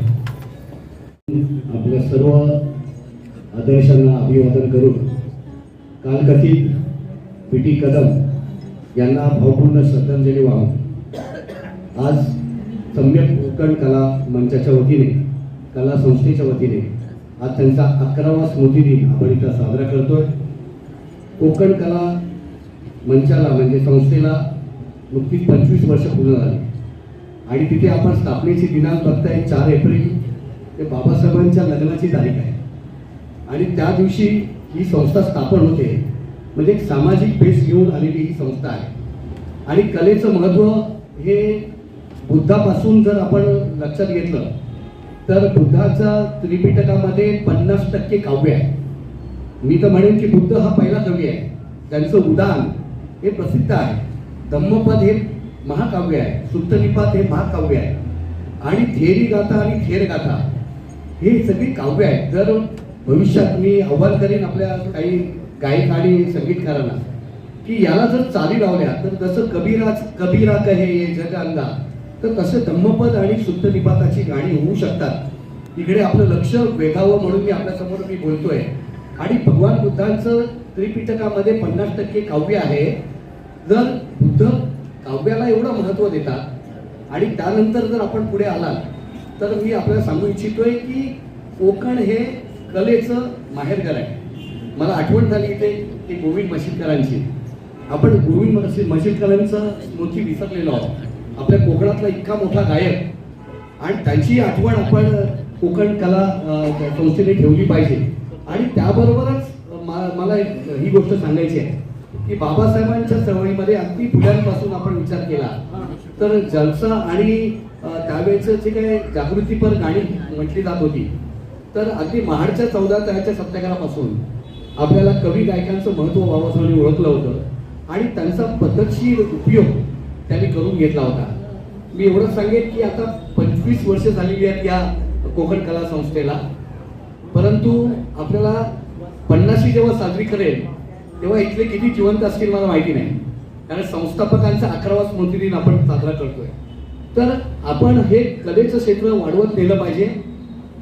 आपल्या सर्व आदर्शांना अभिवादन करून कालकथित बीटी कदम यांना भावपूर्ण श्रद्धांजली वाहून आज सम्यक कोकण कला मंचाच्या वतीने, कला संस्थेच्या वतीने आज त्यांचा 11वा स्मृतिदिन आपण इथं साजरा करतोय. कोकण कला मंचाला म्हणजे संस्थेला नुकतीच 25 वर्ष पूर्ण झाली आणि तिथे आपण स्थापनेची दिनांक बघताय 4 एप्रिल ते बाबासाहेबांच्या लग्नाची तारीख आहे. आणि त्या दिवशी ही संस्था स्थापन होते. म्हणजे एक सामाजिक बेस घेऊन आलेली ही संस्था आहे. आणि कलेचं महत्त्व हे बुद्धापासून जर आपण लक्षात घेतलं तर बुद्धाचा त्रिपिटकामध्ये 50% काव्य आहे. मी तर म्हणेन की बुद्ध हा पहिला कवी आहे. त्यांचं उदान हे प्रसिद्ध आहे. धम्मपद हे महाकाव्य आहे, सुत्तनिपात हे महाकाव्य आहे आणि थेरी गाथा आणि थेर गाथा हे सगळी काव्य आहेत. जर भविष्यात मी आव्हान करेन आपल्या काही गायक आणि संगीतकारांना की याला जर चाली लावल्या तर जसं कबीरा कहे ये जग अंगा तर तसे धम्मपद आणि शुद्ध निपाताची गाणी होऊ शकतात. इकडे आपलं लक्ष वेगावं म्हणून मी आपल्यासमोर मी बोलतोय. आणि भगवान बुद्धांचं त्रिपिटकामध्ये 50% काव्य आहे. जर बुद्ध काव्याला एवढं महत्त्व देतात आणि त्यानंतर जर आपण पुढे आलात तर मी आपल्याला सांगू इच्छितोय की कोकण हे कलेचं माहेरघर आहे. मला आठवण झाली इथे की गोविंद मशिदकरांची. आपण गोविंद मशिदकरांचं स्मृती विसरलेलो आहोत. आपल्या कोकणातला इतका मोठा गायक आणि त्यांची आठवण आपण कोकण कला संस्थेने ठेवली पाहिजे. आणि त्याबरोबरच मला ही गोष्ट सांगायची आहे की बाबासाहेबांच्या चळवळीमध्ये अगदी फुल्यांपासून आपण विचार केला तर जलसा आणि त्यावेळेचं जे काही जागृतीपर गाणी म्हटली जात होती तर अगदी महाडच्या 14 तळ्याच्या सत्याग्रहापासून आपल्याला कवी गायकांचं महत्त्व बाबासाहेबांनी ओळखलं होतं आणि त्यांचा पद्धतशीर उपयोग त्यांनी करून घेतला होता. मी एवढंच सांगेन की आता 25 वर्ष झालेली आहेत या कोकण कला संस्थेला. परंतु आपल्याला 50वी जेव्हा साजरी करेल तेव्हा इथले किती जिवंत असतील मला माहिती नाही. कारण संस्थापकांचा 11वा स्मृतिदिन आपण साजरा करतोय. तर आपण हे कलेचं क्षेत्र वाढवत नेलं पाहिजे.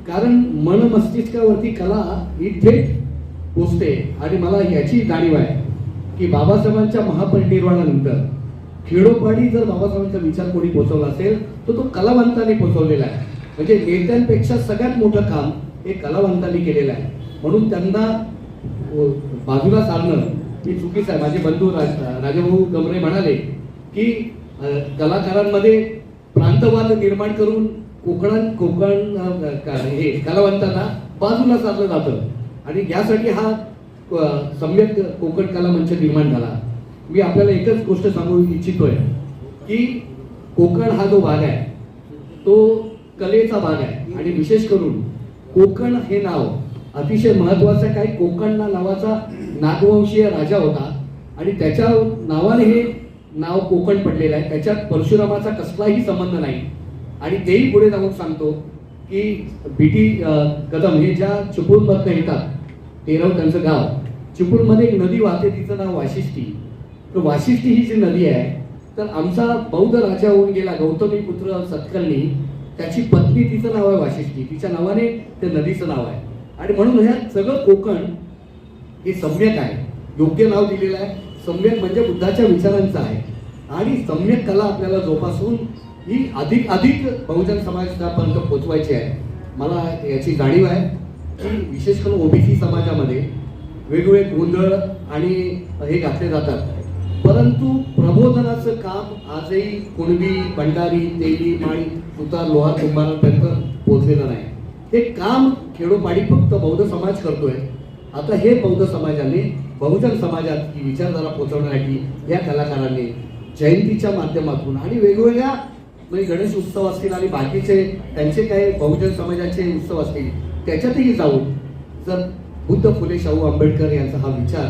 कारण मन मस्तिष्कावरती कला ही थेट पोचते. आणि मला याची जाणीव आहे की बाबासाहेबांच्या महापरिनिर्वाणानंतर खेडोपाडी जर बाबासाहेबांचा विचार कोणी पोचवला असेल तर तो कलावंतांनी पोचवलेला आहे. म्हणजे नेत्यांपेक्षा सगळ्यात मोठं काम हे कलावंतांनी केलेलं आहे. म्हणून त्यांना बाजूला सारणं ही चुकीचं आहे. माझे बंधू राजाभाऊ गमरे म्हणाले की कलाकारांमध्ये प्रांतवाद निर्माण करून कोकण हे कलावंतांना बाजूला सारलं जातं आणि यासाठी हा सम्यक कोकण कला मंच निर्माण झाला. मी आपल्याला एकच गोष्ट सांगू इच्छितोय की कोकण हा जो भाग आहे तो कलेचा भाग आहे. आणि विशेष करून कोकण हे नाव अतिशय महत्वाचं आहे. काही कोकण नावाचा नागवंशीय राजा होता आणि त्याच्या नावाने हे नाव कोकण पडलेलं आहे. त्याच्यात परशुरामाचा कसलाही संबंध नाही. आणि तेही पुढे जाऊन सांगतो की बीटी कदम हे ज्या चिपळूणमधनं येतात, तेरव त्यांचं गाव, चिपळूणमध्ये एक नदी वाहते तिचं नाव वाशिष्ठी. तर वाशिष्ठी ही जी नदी आहे तर आमचा बौद्ध राजा होऊन गेला गौतमी पुत्र सतकर्णी, त्याची पत्नी तिचं नाव आहे वाशिष्ठी, तिच्या नावाने त्या नदीचं नाव आहे. आणि म्हणून ह्या सगळं कोकण हे सम्यक आहे, योग्य नाव दिलेलं आहे. सम्यक म्हणजे बुद्धाच्या विचारांचं आहे आणि सम्यक कला आपल्याला जोपासून ही अधिक बहुजन समाजापर्यंत पोहोचवायची आहे. मला याची जाणीव आहे की विशेष करून ओबीसी समाजामध्ये वेगवेगळे गोंधळ आणि हे घातले जातात, परंतु प्रबोधनाचं काम आजही कुणबी, भंडारी, तेली, माळी, सुतार, लोहार, कुंभारांपर्यंत पोहोचलेलं नाही. हे काम खेडोपाडी फक्त बौद्ध समाज करतोय. आता हे बौद्ध समाजाने बहुजन समाजात ही विचारधारा पोहोचवण्यासाठी या कलाकारांनी जयंतीच्या माध्यमातून आणि वेगवेगळ्या म्हणजे गणेश उत्सव असतील आणि बाकीचे त्यांचे काही बहुजन समाजाचे उत्सव असतील त्याच्यातही जाऊन जर बुद्ध, फुले, शाहू आंबेडकर यांचा हा विचार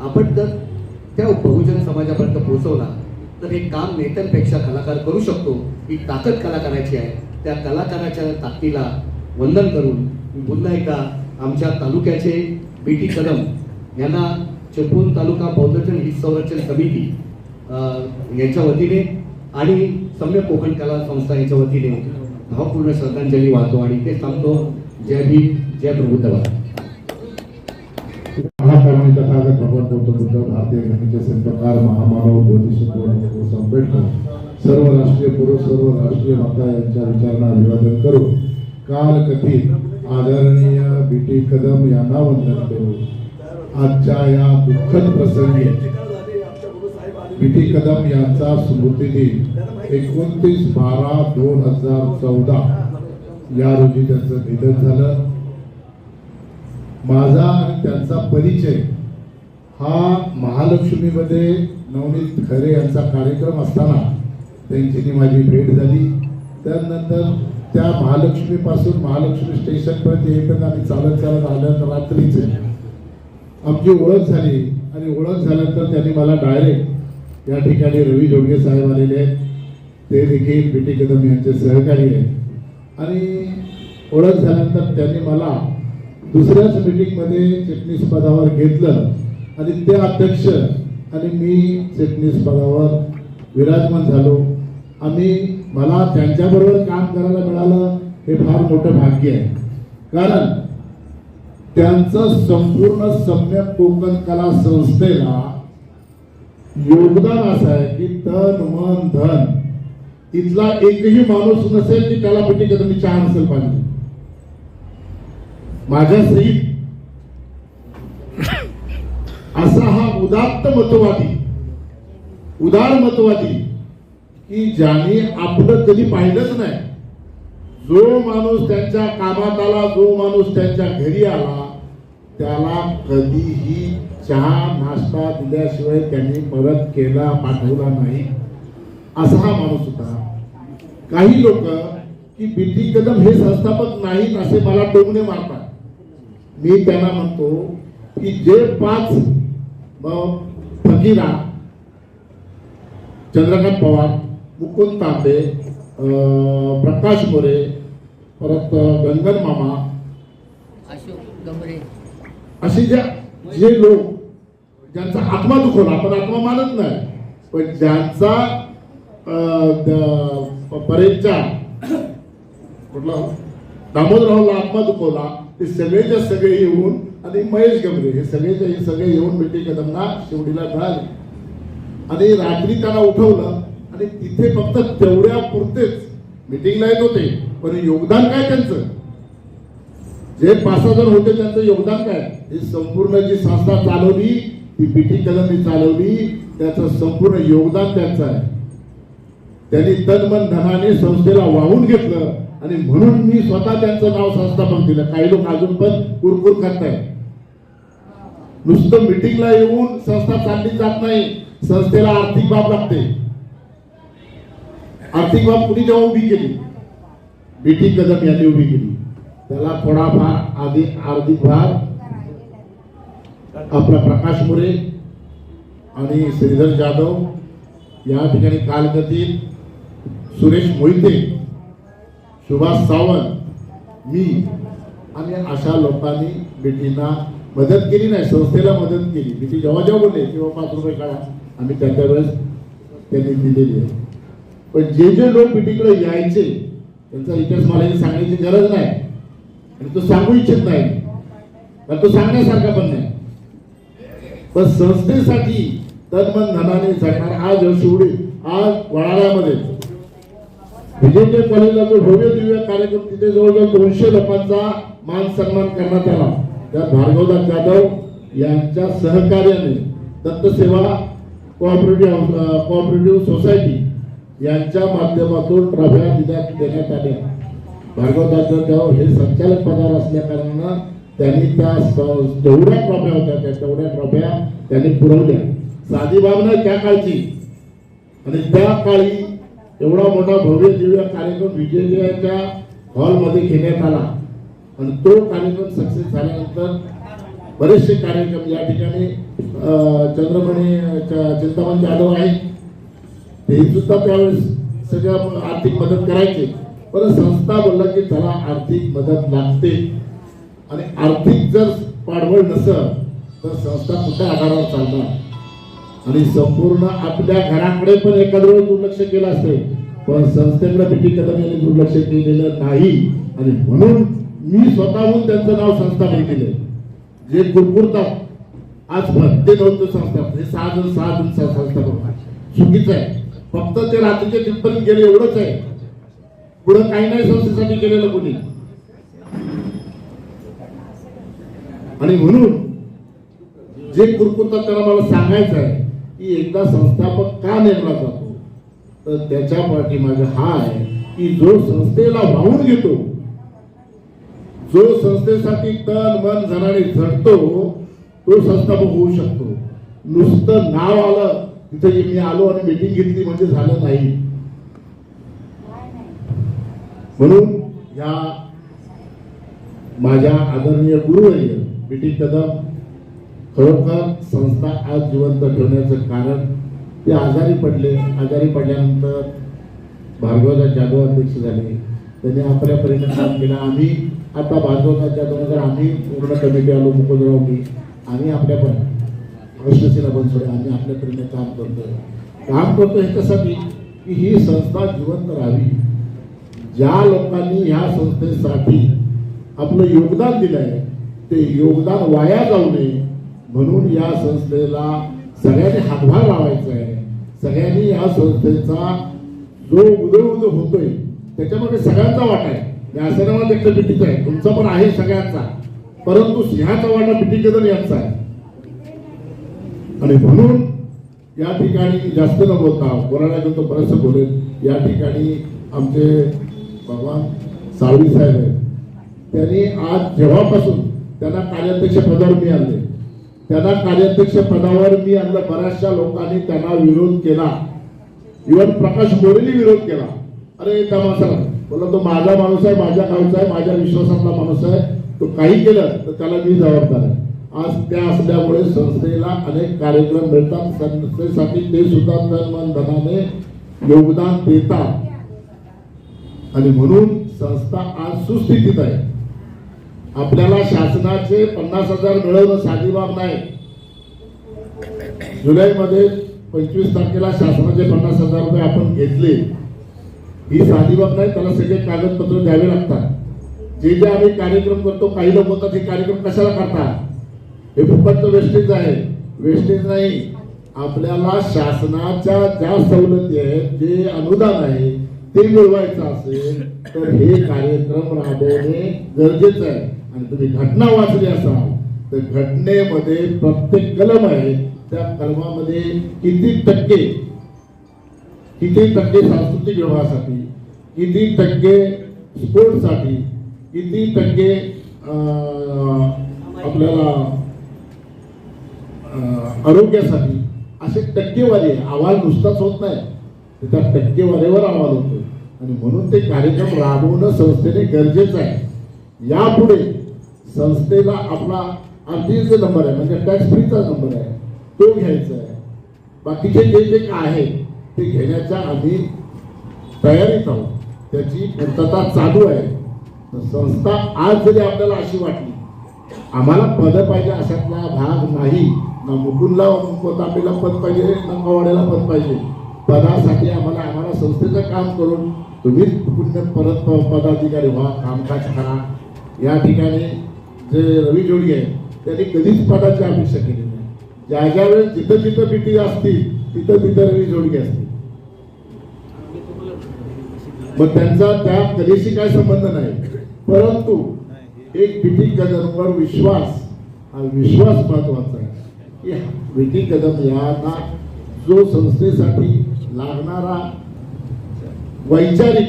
आपण जर त्या बहुजन समाजापर्यंत पोहोचवला तर हे काम नेत्यांपेक्षा कलाकार करू शकतो. ही ताकद कलाकाराची आहे. त्या कलाकाराच्या ताकदीला वंदन करून मी पुन्हा एकदा आमच्या तालुक्याचे बीटी कदम यांना चिपळूण तालुका बौद्धजन हित संरक्षण समिती यांच्या वतीने आणि सम्यक कोकण कला संस्था यांच्या वतीने भावपूर्ण श्रद्धांजली वाहतो आणि ते सांगतो. जय भीम, जय प्रभुत्व. महाकारुणी तथागत भगवान गौतम बुद्ध, भारतीय घटनेचे संतकार, महामानव, बोधिसत्व डॉ. आंबेडकर, सर्व राष्ट्रीय पुरुष, सर्व राष्ट्रीय माता यांच्या विचारांना अभिवादन करू. काल कथित आदरणीय बीटी कदम यांना वंदन करू. आजच्या या दुःखद प्रसंगी बीटी कदम यांचा स्मृतिदिन 29/12/2014 या रोजी त्यांचं निधन झालं. माझा आणि त्यांचा परिचय हा महालक्ष्मीमध्ये नवनीत खरे यांचा कार्यक्रम असताना त्यांची माझी भेट झाली. त्यानंतर त्या महालक्ष्मीपासून महालक्ष्मी स्टेशनपर्यंत येईपर्यंत आम्ही चालत आल्यानंतर रात्रीच आमची ओळख झाली आणि ओळख झाल्यानंतर त्यांनी मला डायरेक्ट या ठिकाणी रवी जोडगे साहेब आलेले आहेत, ते देखील बीटी कदम यांचे सहकारी आहेत आणि ओळख झाल्यानंतर त्यांनी मला दुसऱ्याच मीटिंगमध्ये चिटणीस पदावर घेतलं आणि ते अध्यक्ष आणि मी चिटणीस पदावर विराजमान झालो. मला त्यांच्याबरोबर काम करायला मिळालं हे फार मोठं भाग्य आहे, कारण त्यांचं संपूर्ण सम्यक कोकण कला संस्थेला योगदान असं आहे की तन मन धन इथला एकही माणूस नसेल की त्याला बीटी कदम चहा नसेल पाहिजे. माझ्या सहित असा हा उदार मतवादी की ज्याने आपलं कधी पाहिलंच नाही. जो माणूस त्यांच्या कामात आला, जो माणूस त्यांच्या घरी आला, त्याला कधीही चहा नाश्ता दिल्याशिवाय त्यांनी परत केला, पाठवला नाही, असा हा माणूस होता. काही लोक की बीटी कदम हे संस्थापक नाहीत असे मला टोमणे मारतात. मी त्यांना म्हणतो की जे 5 फकीरा, चंद्रकांत पवार, मुकुंद तांबे, प्रकाश मोरे, परत गंगन मामा, असे जे लोक ज्यांचा आत्मा दुखवला, आपण आत्मा मानत नाही, पण ज्यांचा परेंचा कुठला दामोदरावला आत्मा दुखवला, ते सगळेच्या सगळे येऊन आणि महेश गमरे हे सगळे येऊन बीटी कदमना शेवटीला मिळाले आणि रात्री त्यांना उठवलं आणि तिथे फक्त तेवढ्या पुरतेच मीटिंगला येत होते, पण योगदान काय त्यांचं, जे 5-6 जण होते त्यांचं योगदान काय, ही संपूर्ण जी संस्था चालवली ती बीटी कदमनी चालवली, त्याचं संपूर्ण योगदान त्यांचं आहे. त्यांनी तन मन धनाने संस्थेला वाहून घेतलं आणि म्हणून मी स्वतः त्यांचं नाव संस्थापक दिलं. काही लोक अजून पण कुरकुर करतायत. नुसतं मीटिंगला येऊन संस्था चालली जात नाही, संस्थेला आर्थिक बाब लागते. आर्थिक बाब कुणी जेव्हा उभी केली, बीटी कदम यांनी उभी केली. त्याला थोडाफार आर्थिक भार आपला प्रकाश मोरे आणि श्रीधर जाधव, या ठिकाणी कालगती सुरेश मोहिते, सुभाष सावंत, मी आणि अशा लोकांनी बीटीला मदत केली नाही, संस्थेला मदत केली. बीटी जेव्हा बोलले किंवा 5 रुपये काढा, आम्ही त्याच्या वेळेस त्यांनी दिलेली आहे. पण जे लोक बीटीकडे यायचे त्यांचा इतिहास मला सांगण्याची गरज नाही आणि तो सांगू इच्छित नाही. तो सांगण्यासारखा पण नाही. पण संस्थेसाठी तनमन धनाने झटणार आज शिवडी आज वडाळ्यामध्ये विजेते कॉलेजला जो भव्य दिव्य कार्यक्रम तिथे जवळजवळ 200 लोकांचा मान सन्मान करण्यात आला. त्यात भार्गवदास जाधव यांच्या सहकार्याने दत्तसेवा कोऑपरेटिव्ह सोसायटी यांच्या माध्यमातून ट्रॉफ्या देण्यात आल्या. भार्गवदास जाधव हे संचालक पदावर असल्या कारणानं त्यांनी त्या जेवढ्या ट्रॉफ्या होत्या तेवढ्या ट्रॉफ्या त्यांनी पुरवल्या. साधी बाब नाही त्या काळची. आणि त्या काळी एवढा मोठा भव्य दिव्य कार्यक्रम विजयाच्या हॉलमध्ये घेण्यात आला आणि तो कार्यक्रम सक्सेस झाल्यानंतर बरेचसे कार्यक्रम या ठिकाणी चंद्रमणी चिंतामण जाधव आहेत ते सुद्धा त्यावेळेस सगळं आर्थिक मदत करायचे. पण संस्था बोलला की त्याला आर्थिक मदत लागते आणि आर्थिक जर पाठबळ नसेल तर संस्था कुठल्या आधारावर चालणार. आणि संपूर्ण आपल्या घराकडे पण एखाद्या वेळेस दुर्लक्ष केलं असते पण संस्थेकडे बीटी कदम यांनी दुर्लक्ष केलेलं नाही. आणि म्हणून मी स्वतःहून त्यांचं नाव संस्थापन केले. जे कुरकुरतात आज ते नव्हतं संस्था हे 6 जण संस्थापन चुकीचं आहे. फक्त ते रात्रीचे तिथपर्यंत गेले एवढंच आहे. पुढे काही नाही संस्थेसाठी केलेलं कोणी. आणि म्हणून जे कुरकुरतात त्यांना मला सांगायचं आहे की एकदा संस्थापक का नेमला जातो तर त्याच्या पाठीमागे हा आहे की जो संस्थेला वाहून घेतो जो संस्थेसाठी तन मन धनाने झटतो तो संस्थापक होऊ शकतो. नुसतं नाव आलं तिथे मी आलो आणि मीटिंग घेतली म्हणजे झालं नाही. म्हणून या माझ्या आदरणीय गुरुवर्य बीटी कदम खरोखर संस्था आज जिवंत ठेवण्याचं कारण ते आजारी पडले. आजारी पडल्यानंतर भार्गवदास जाधव अध्यक्ष झाले. त्यांनी आपल्या परीने काम केलं. आम्ही आता भार्गवदास जाधव आम्ही पूर्ण कमिटी आलो मुकुंदराव मी आम्ही आपल्या अष्टसेना बनसोडे आम्ही आपल्या परीने काम करतो ह्याच्यासाठी की ही संस्था जिवंत राहावी. ज्या लोकांनी ह्या संस्थेसाठी आपलं योगदान दिलं आहे ते योगदान वाया जाऊ नये म्हणून या संस्थेला सगळ्यांनी हातभार लावायचा आहे. सगळ्यांनी या संस्थेचा जो उदय होतोय त्याच्यामध्ये सगळ्यांचा वाटा आहे. असं नाव एकटं बीटीचा आहे तुमचा पण आहे सगळ्यांचा परंतु सिंहाचा वाटा बीटी कदम यांचा आहे. आणि म्हणून या ठिकाणी जास्त न बोलता बोलायला गेलो तो बरंचसं बोलेल. या ठिकाणी आमचे भगवान साळवी साहेब आहेत. त्यांनी आज जेव्हापासून त्यांना कार्याध्यक्ष पदावर मी आणले त्यांना कार्याध्यक्ष पदावर मी आणलं बऱ्याचशा लोकांनी त्यांना विरोध केला. इव्हन प्रकाश मोरेंनी विरोध केला. अरे त्या माणसाला बोला तो माझा माणूस आहे माझ्या गावचा आहे माझ्या विश्वासातला माणूस आहे तो काही केलं तर त्याला मी जबाबदार आहे. आज त्या असल्यामुळे संस्थेला अनेक कार्यक्रम मिळतात. संस्थेसाठी ते सुद्धा तन मन धनाने योगदान देतात. आणि म्हणून संस्था आज सुस्थितीत आहे. आपल्याला शासनाचे 50,000 मिळवणं साधी बाब नाही. जुलैमध्ये 25 तारखेला शासनाचे 50,000 रुपये आपण घेतले ही साधी बाब नाही. त्याला सगळे कागदपत्र द्यावे लागतात. जे जे आम्ही कार्यक्रम करतो काही लोक होतात हे कार्यक्रम कशाला करतात हे फुकटचं वेस्टेज आहे. वेस्टेज नाही. आपल्याला शासनाच्या ज्या सवलती आहेत जे अनुदान आहे ते मिळवायचं असेल तर हे कार्यक्रम राबवणे गरजेचं आहे. आणि तुम्ही घटना वाचली असाल तर घटनेमध्ये प्रत्येक कलम आहे त्या कलमामध्ये किती टक्के सांस्कृतिक व्यवहारासाठी किती टक्के स्पोर्ट्ससाठी किती टक्के आपल्याला आरोग्यासाठी असे टक्केवारी अहवाल नुसताच होत नाही त्या टक्केवारीवर अहवाल होतो. आणि म्हणून ते कार्यक्रम राबवणं संस्थेने गरजेचं आहे. यापुढे संस्थेला आपला आरटीआयचा नंबर आहे म्हणजे टॅक्स फ्रीचा नंबर आहे तो घ्यायचा आहे. बाकीचे जे जे काय आहे ते घेण्याच्या आम्ही तयारीत आहोत. त्याची पूर्तता चालू आहे. संस्था आज जरी आपल्याला अशी वाटली आम्हाला पद पाहिजे अशातला भाग नाही. ना मुकुंदला तांबेला पद पाहिजे ना कवाड्याला पद पाहिजे. पदासाठी आम्हाला संस्थेचं काम करून तुम्ही पुण्य परत पदाधिकारी व्हा कामकाज करा. या ठिकाणी जे रवी जोडी आहे त्यांनी कधीच पदाची अपेक्षा केली नाही. ज्या वेळेस जिथं जिथं बीटी असतील तिथं तिथं रवी जोडगे असतील. मग त्यांचा त्या कलेशी काय संबंध नाही, परंतु एक बीटी कदमवर विश्वास, हा विश्वास महत्वाचा आहे की बीटी कदम यांना जो संस्थेसाठी लागणारा वैचारिक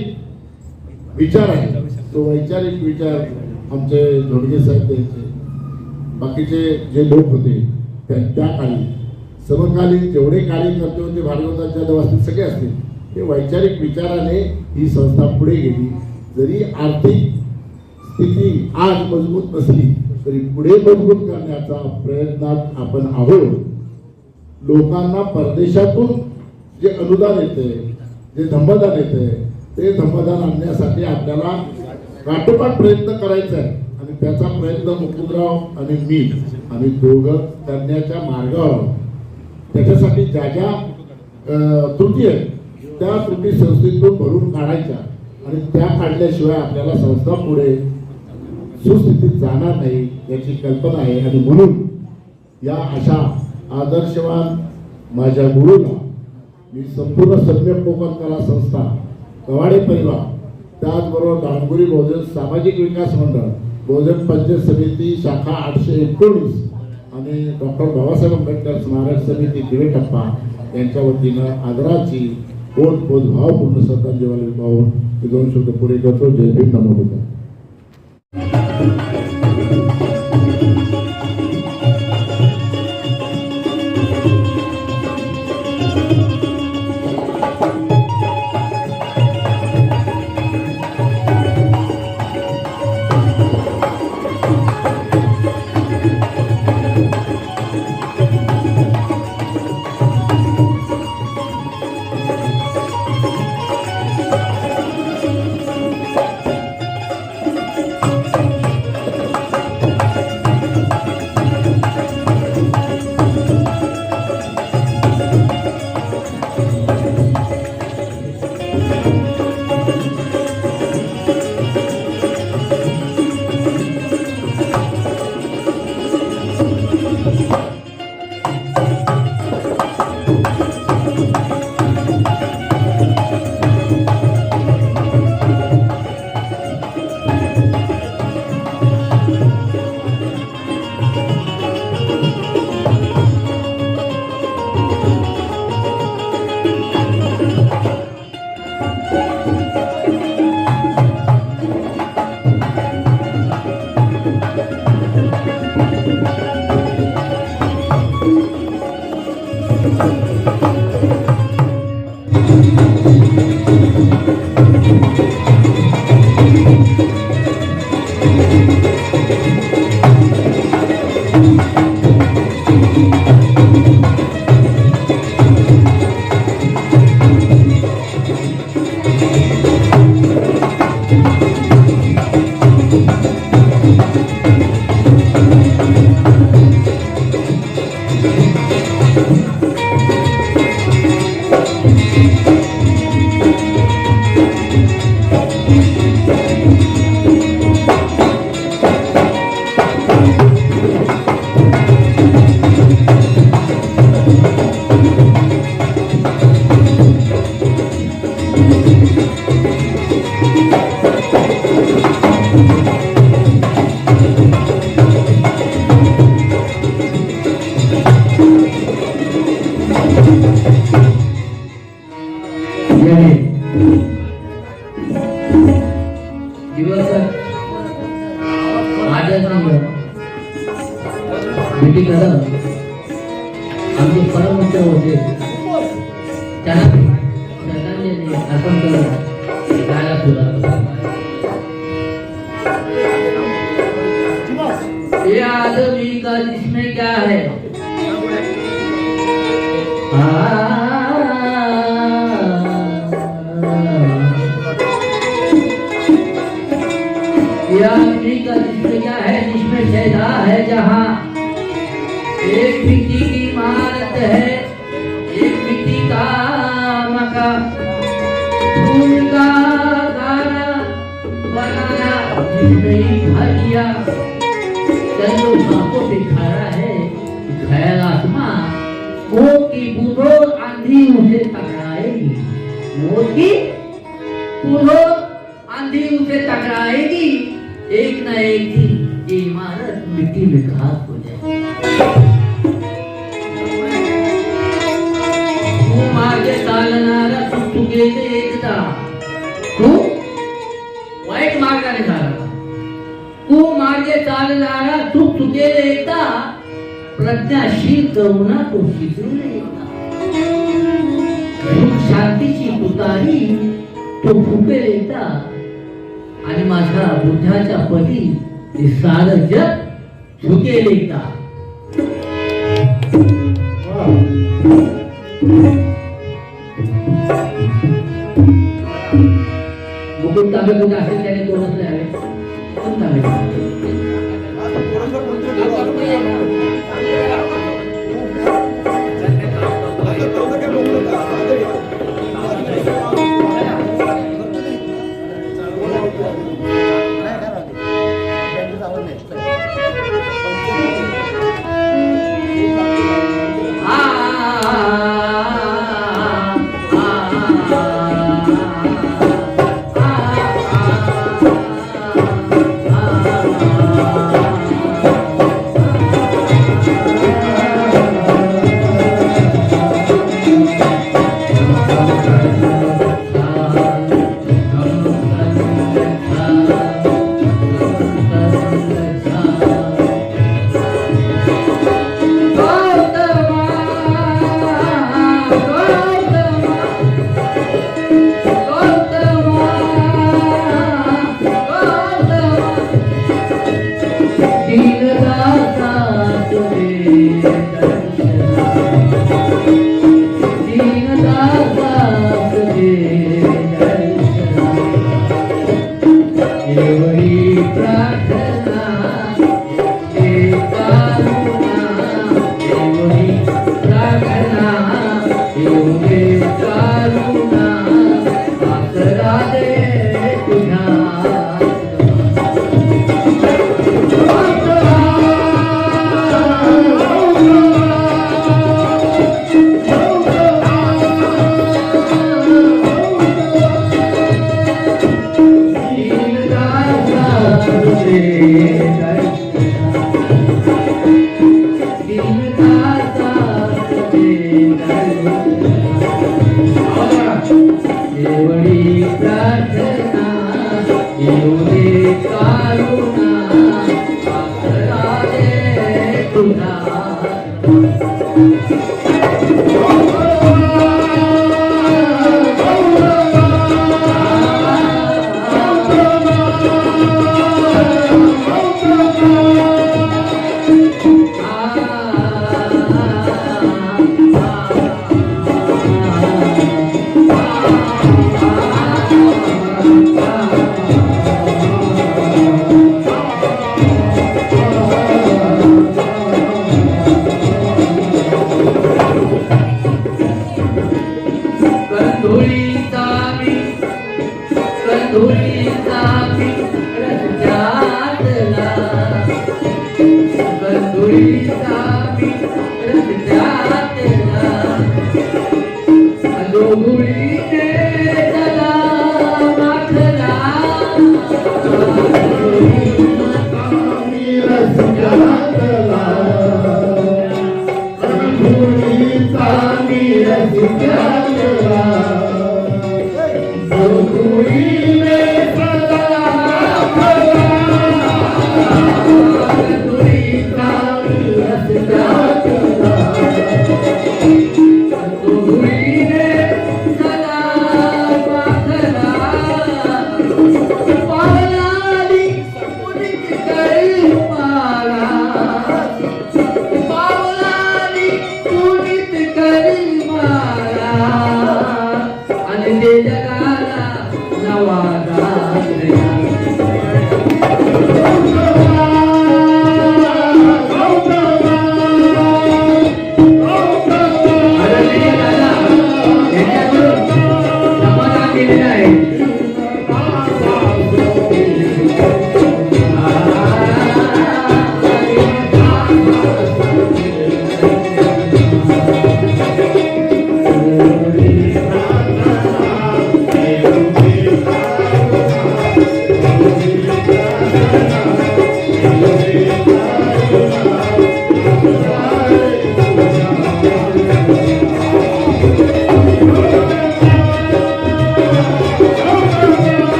विचार आहे तो वैचारिक विचार आमचे जोडगे साहेब द्यायचे. बाकीचे जे लोक होते त्या काळी समकालीन जेवढे कार्यकर्ते होते भार्गवतांच्या असतील सगळे असतील, ते वैचारिक विचाराने ही संस्था पुढे गेली. जरी आर्थिक स्थिती आज मजबूत नसली तरी पुढे मजबूत करण्याचा प्रयत्नात आपण आहोत. लोकांना परदेशातून जे अनुदान येते, जे धम्मदान येते, ते धम्मदान आणण्यासाठी आपल्याला काटोकाट प्रयत्न करायचा आहे आणि त्याचा प्रयत्न मुकुंदराव आणि मी आम्ही दोघं करण्याच्या मार्गावर. त्याच्यासाठी ज्या ज्या त्रुटी आहेत त्या त्रुटी संस्थेतून भरून काढायच्या आणि त्या काढल्याशिवाय आपल्याला संस्था पुढे सुस्थितीत जाणार नाही याची कल्पना आहे. आणि म्हणून या अशा आदर्शवान माझ्या गुरुला मी संपूर्ण सम्यक कोकण कला संस्था, कवाडे परिवार, त्याचबरोबर दानगुरी बहुजन सामाजिक विकास मंडळ, बहुजन पंचायत समिती शाखा 819 आणि डॉक्टर बाबासाहेब आंबेडकर स्मारक समिती दिवेटप्पा यांच्या वतीनं आदराची ओतप्रोत भावपूर्ण श्रद्धांजली वाहून हे 2 शब्द पुढे करतो. जय भीम, नमो बुद्धाय. बीटी कदम आमचे परममित्र होते, त्यांना श्रद्धांजली अर्पण करून गायला सुरुवात. ये आदमी का जिसमें क्या है, ये आदमी का जिसमें क्या है, जिसमें शहदा है जहाँ एक मिट्टी की इमारत है, एक मिट्टी का मकान, फूल का गाना बनाया जिसमें ही खा लिया, चंद्र सांपों से खड़ा है ख्याल आसमां मोर की बूंदों आंधी उसे टकराएगी मोर की बूंदों आंधी उसे टकराएगी एक ना एक दिन ये इमारत मिट्टी में घास हो जाएगी तू मागे चालणारा चुकचुकेचे एकदा तू वाईट मार्गाने चालला तू मागे चालणारा चुकचुकेले एकदा प्रज्ञाशील करुणा तो शिकून एकदा सुख शांतीची तुतारी तो फुकेल एकदा आणि माझ्या बुद्धाच्या पदी ते सारं जग झुकेल एकदा मुकुट तांबे कुठे असेल त्याने कोणच नाही आले कोण तांबे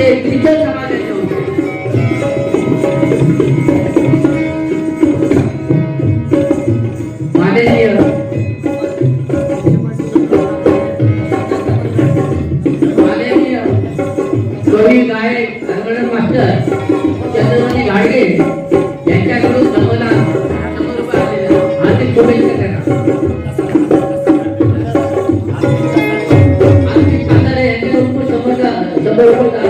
हे द्विज समाजाचे होते. माननीय कवी गायक हरमन मास्टर चंद्रमणी घाडगे यांच्याकडून आम्हाला 100 रुपये आलेले आहेत. हार्दिक शुभेच्छा त्यांना. आणखी खासदार यांच्याकडून पण 100 रुपये आलेले आहेत.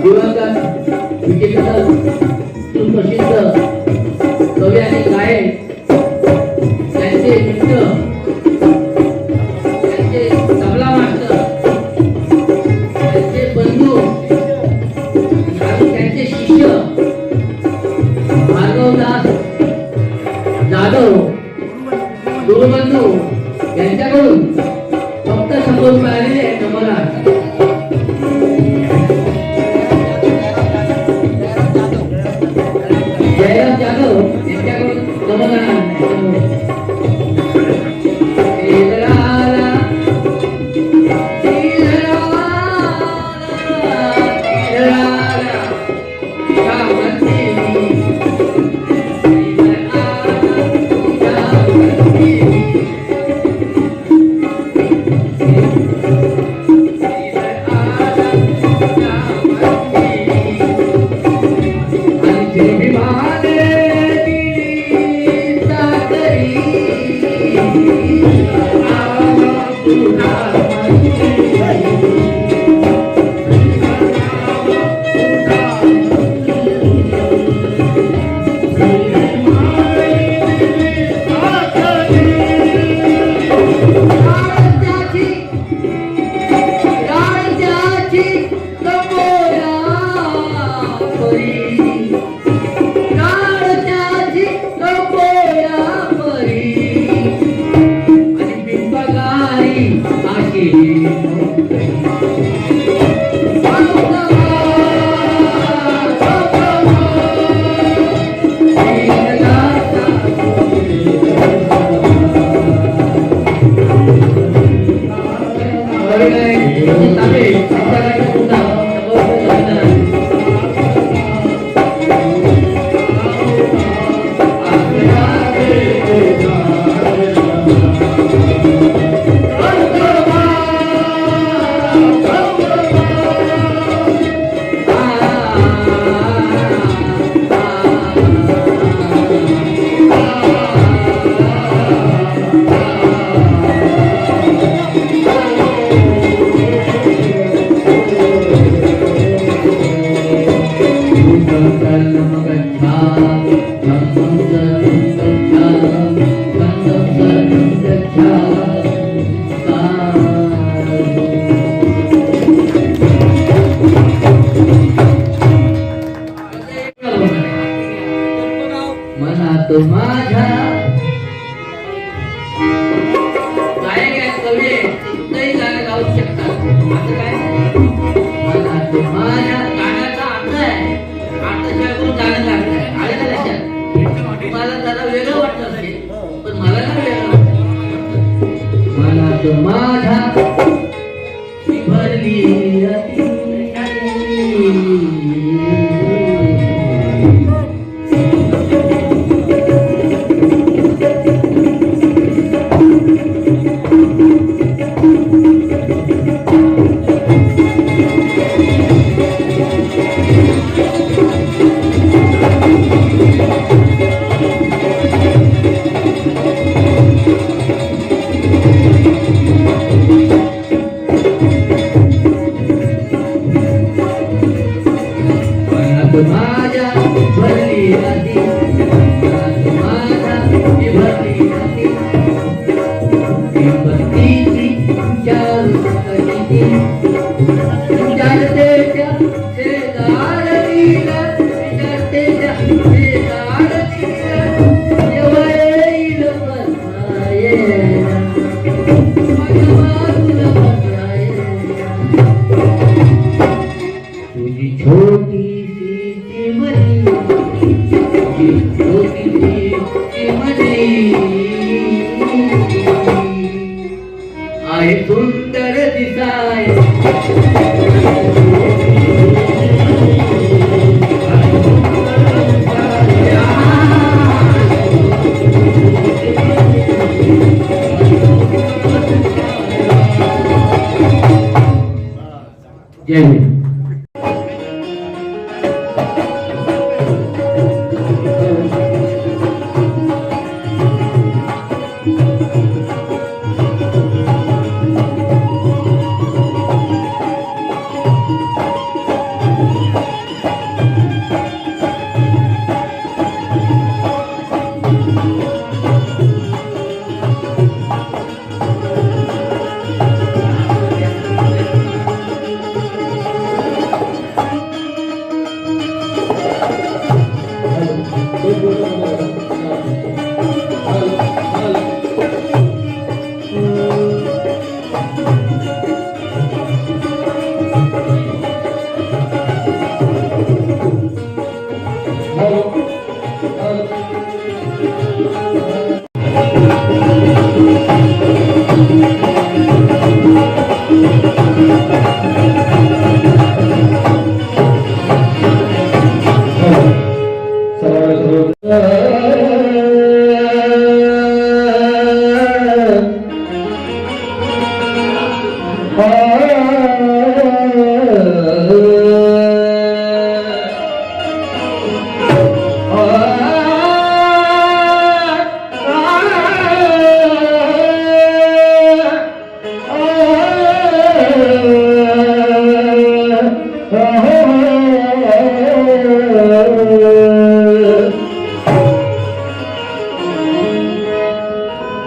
दिवंगत विजयकर सुप्रसिद्ध कवी आणि गायक त्यांचे मित्र, त्यांचे तबला मास्टर, त्यांचे बंधू आणि त्यांचे शिष्य भार्गवदास जाधव गुरुबंधू यांच्याकडून फक्त 100 रुपये आलेले आहेत आम्हाला. जयराम जाधव यांच्याकडून मनात माझ्या गायक आहेत, कवी आहेत, कुठलंही गाणं गाऊ शकतात. असं काय मनात माझ्या गाण्याचा अर्थ आहे, अर्थाशिवाय कोण गाणं गात नाही. आले ना लक्षात? तुम्हाला जरा वेगळं वाटत असेल, पण मला ना वेगळं वाटतं. मनात माझ्या भरली अति माझ्या भरली अति माझ्या भरली अति भक्तीची विचारतेच्या शेजारतीला विचारतेच्या शेजारतीला जेव्हा येईल माझ्या बाजूला तुझी छोटी छोटी लय सुंदर दिसाय जय हिंद.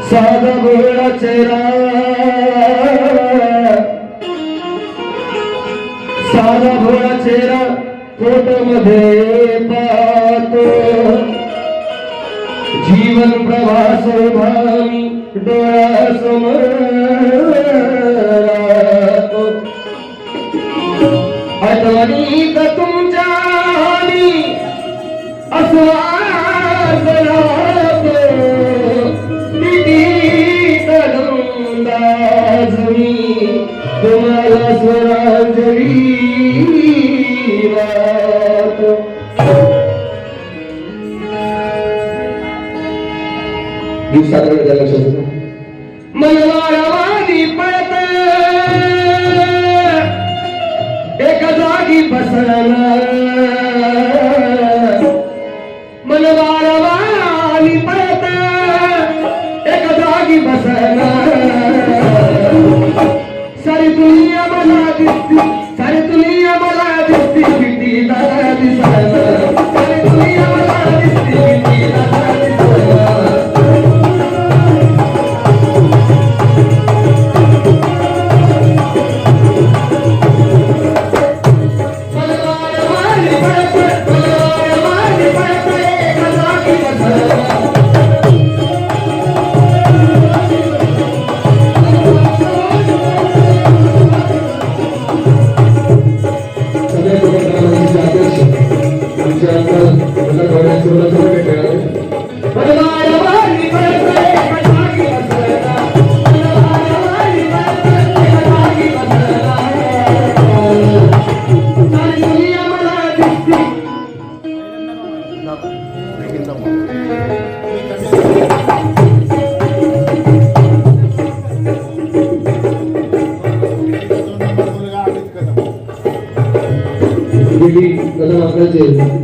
साधा भोळा चेहरा साधा भोळा चेहरा फोटो मध्ये पाहतो जीवन प्रवास भावी डोळ्यासमोर राहतो आठवणीत तुमच्या आली अस्वाद राहतो तुम्हाला स्वरांजली वाहतो. मनवारावानी पळत एका जागी बसला मनवारावानी पळत एका जागी बसला सारी दुनिया मला दिसती सारी दुनिया मला दिसती किती दादा दिसला सारी दुनिया मला दिसती किती दादा दिसला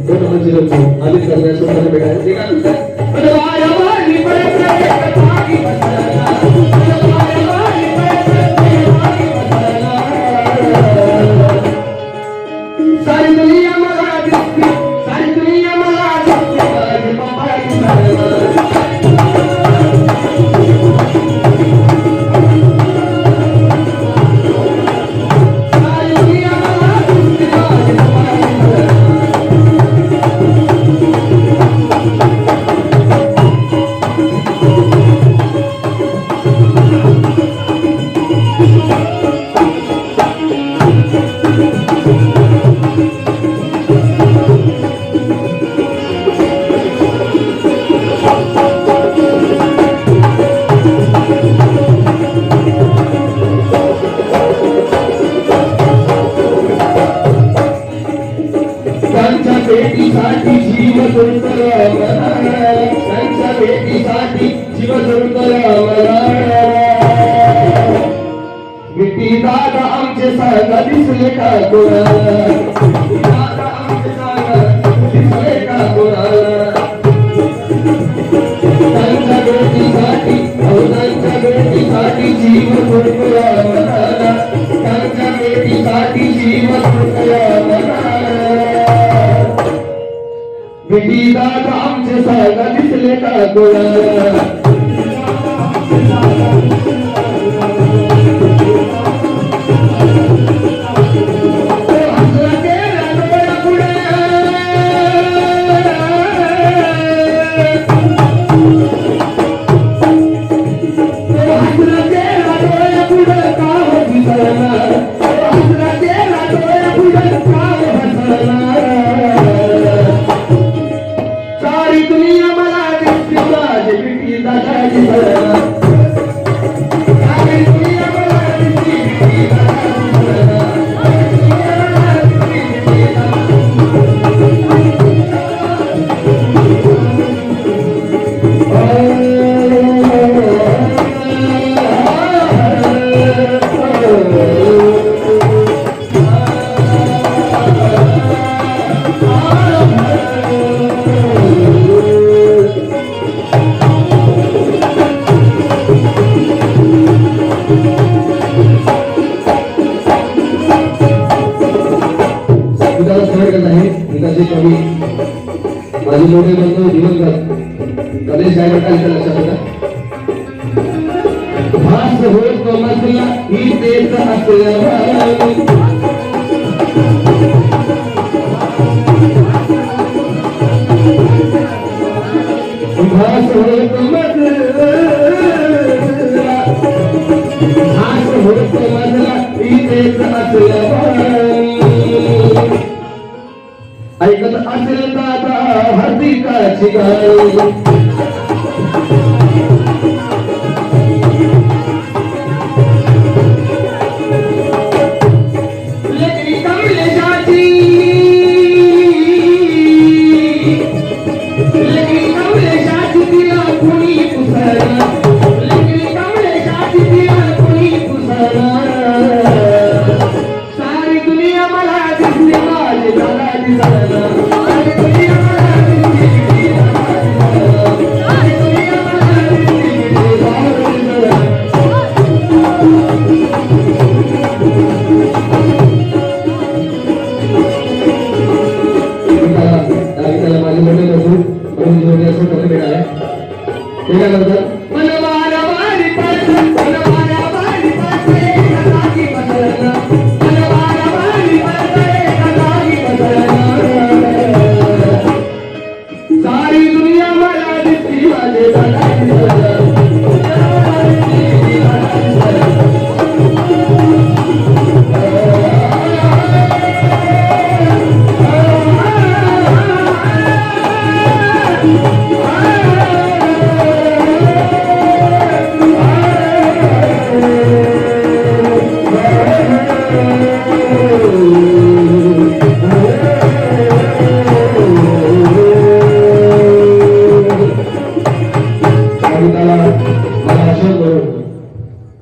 आदित करण्यासाठी भेटायला सारी दुनिया मला दिसती सारी दुनिया मला दिसती दिसले का कोणाला दादा आमचे सागर दिसले का कोणाला त्यांच्या भेटीसाठी त्यांच्या भेटीसाठी जीव सोडूया मनाला त्यांच्या भेटीसाठी जीव सोडूया मनाला बेटी दादा आमचे सागर दिसले का कोणाला सारी दुनिया मला दिसते माझे बेटी दादाची सळा सारी दुनिया मला दिसते बेटी दादाची सळा माझे मोठे बंधू दिवसभर गणेश गायकवाड काय लक्षात होता भास होतो मसला ही तेच असलं भास होतो मसला भास होतो मसला ही तेच असलं ऐकत असेल दादा हार्दिकाची गाणी लेकरी कमलेशाची तिला कुणी पुसणार लेकरी कमलेशाची तिला कुणी पुसणार सारी दुनिया मला दिसली माझी दादाची सळा सारी दुनिया मला दिसली सारी दुनिया मला दिसली दादाची सळा माझे मोठे बंधू म्हणून जोडी असं कमी मिळाले त्याच्यानंतर मनवारा वारी पाठ मनवारा वारी पाठ कदाची बसलना मनवारा वारी पाठ कदाची बसलना सारी दुनिया मला दिसती माझे दादाची सळा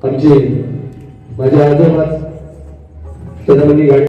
आमचे माझे आजोबाच सदामणी गाडी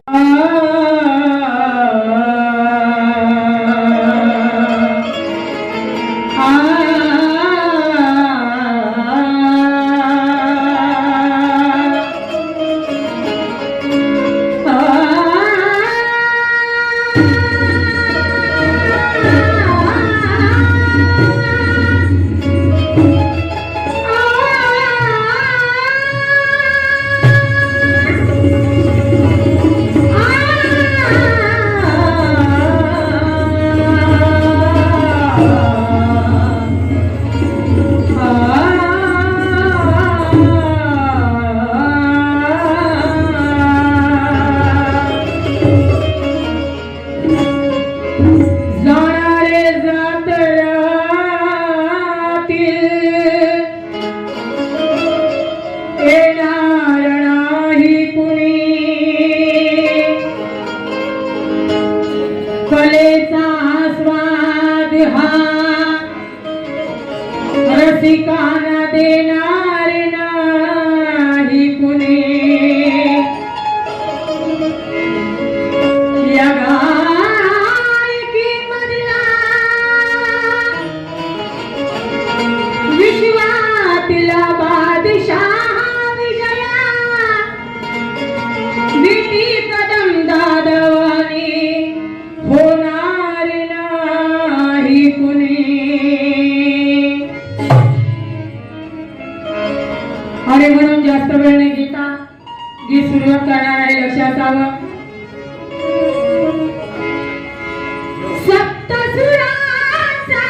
कलेचा आस्वाद हा रसिकांना देणार नाही कुणी आणि म्हणून जास्त वेळ नाही घेता गीत सुरुवात करणार आहे, लक्ष असावं. सप्तसुरांचा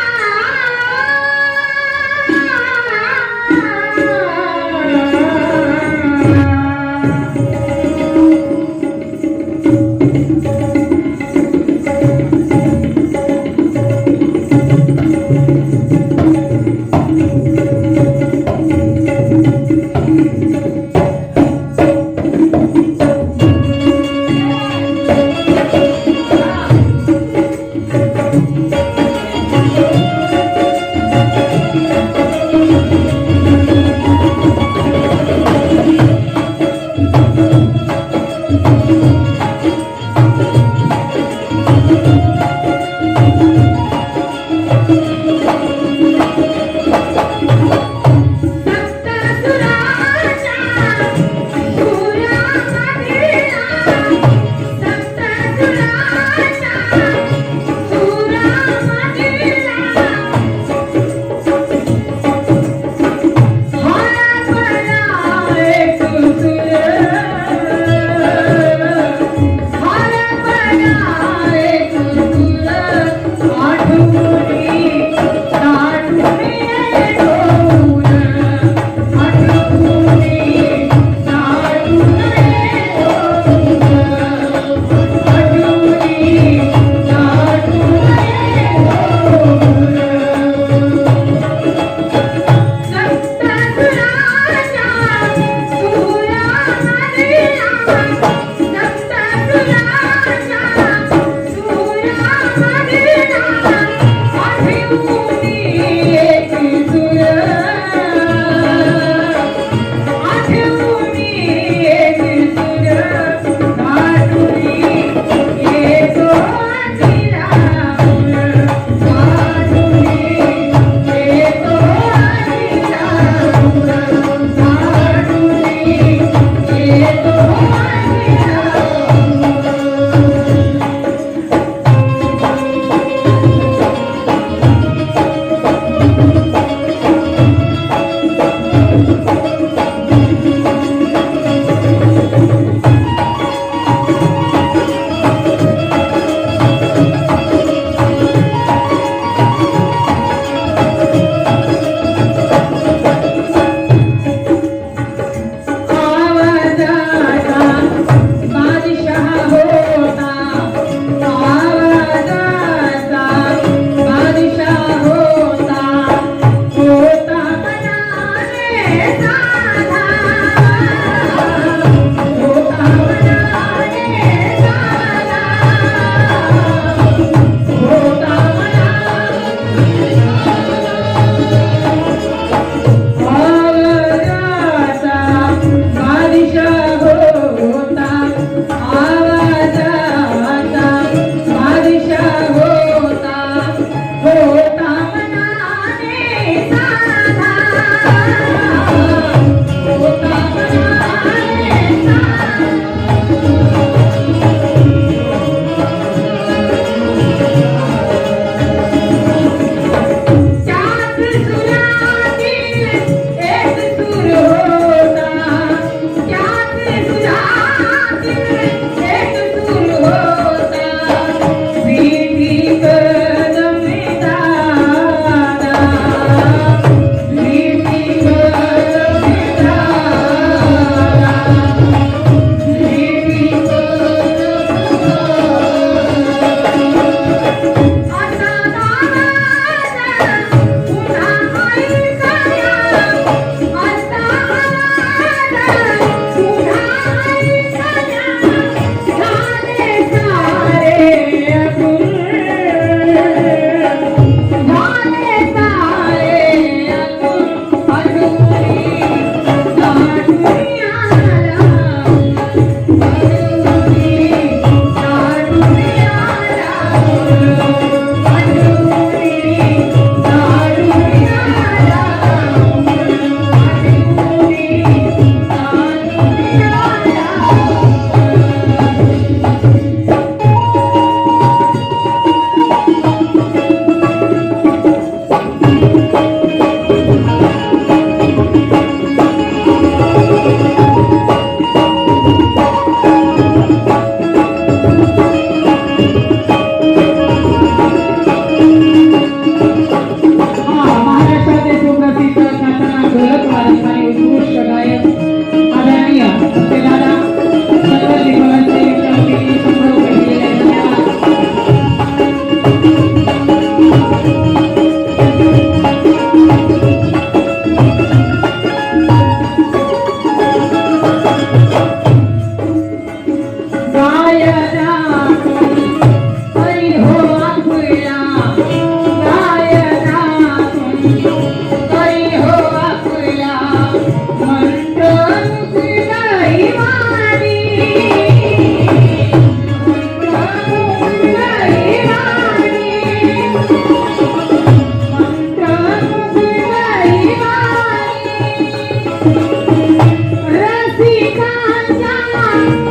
रसिकांच्या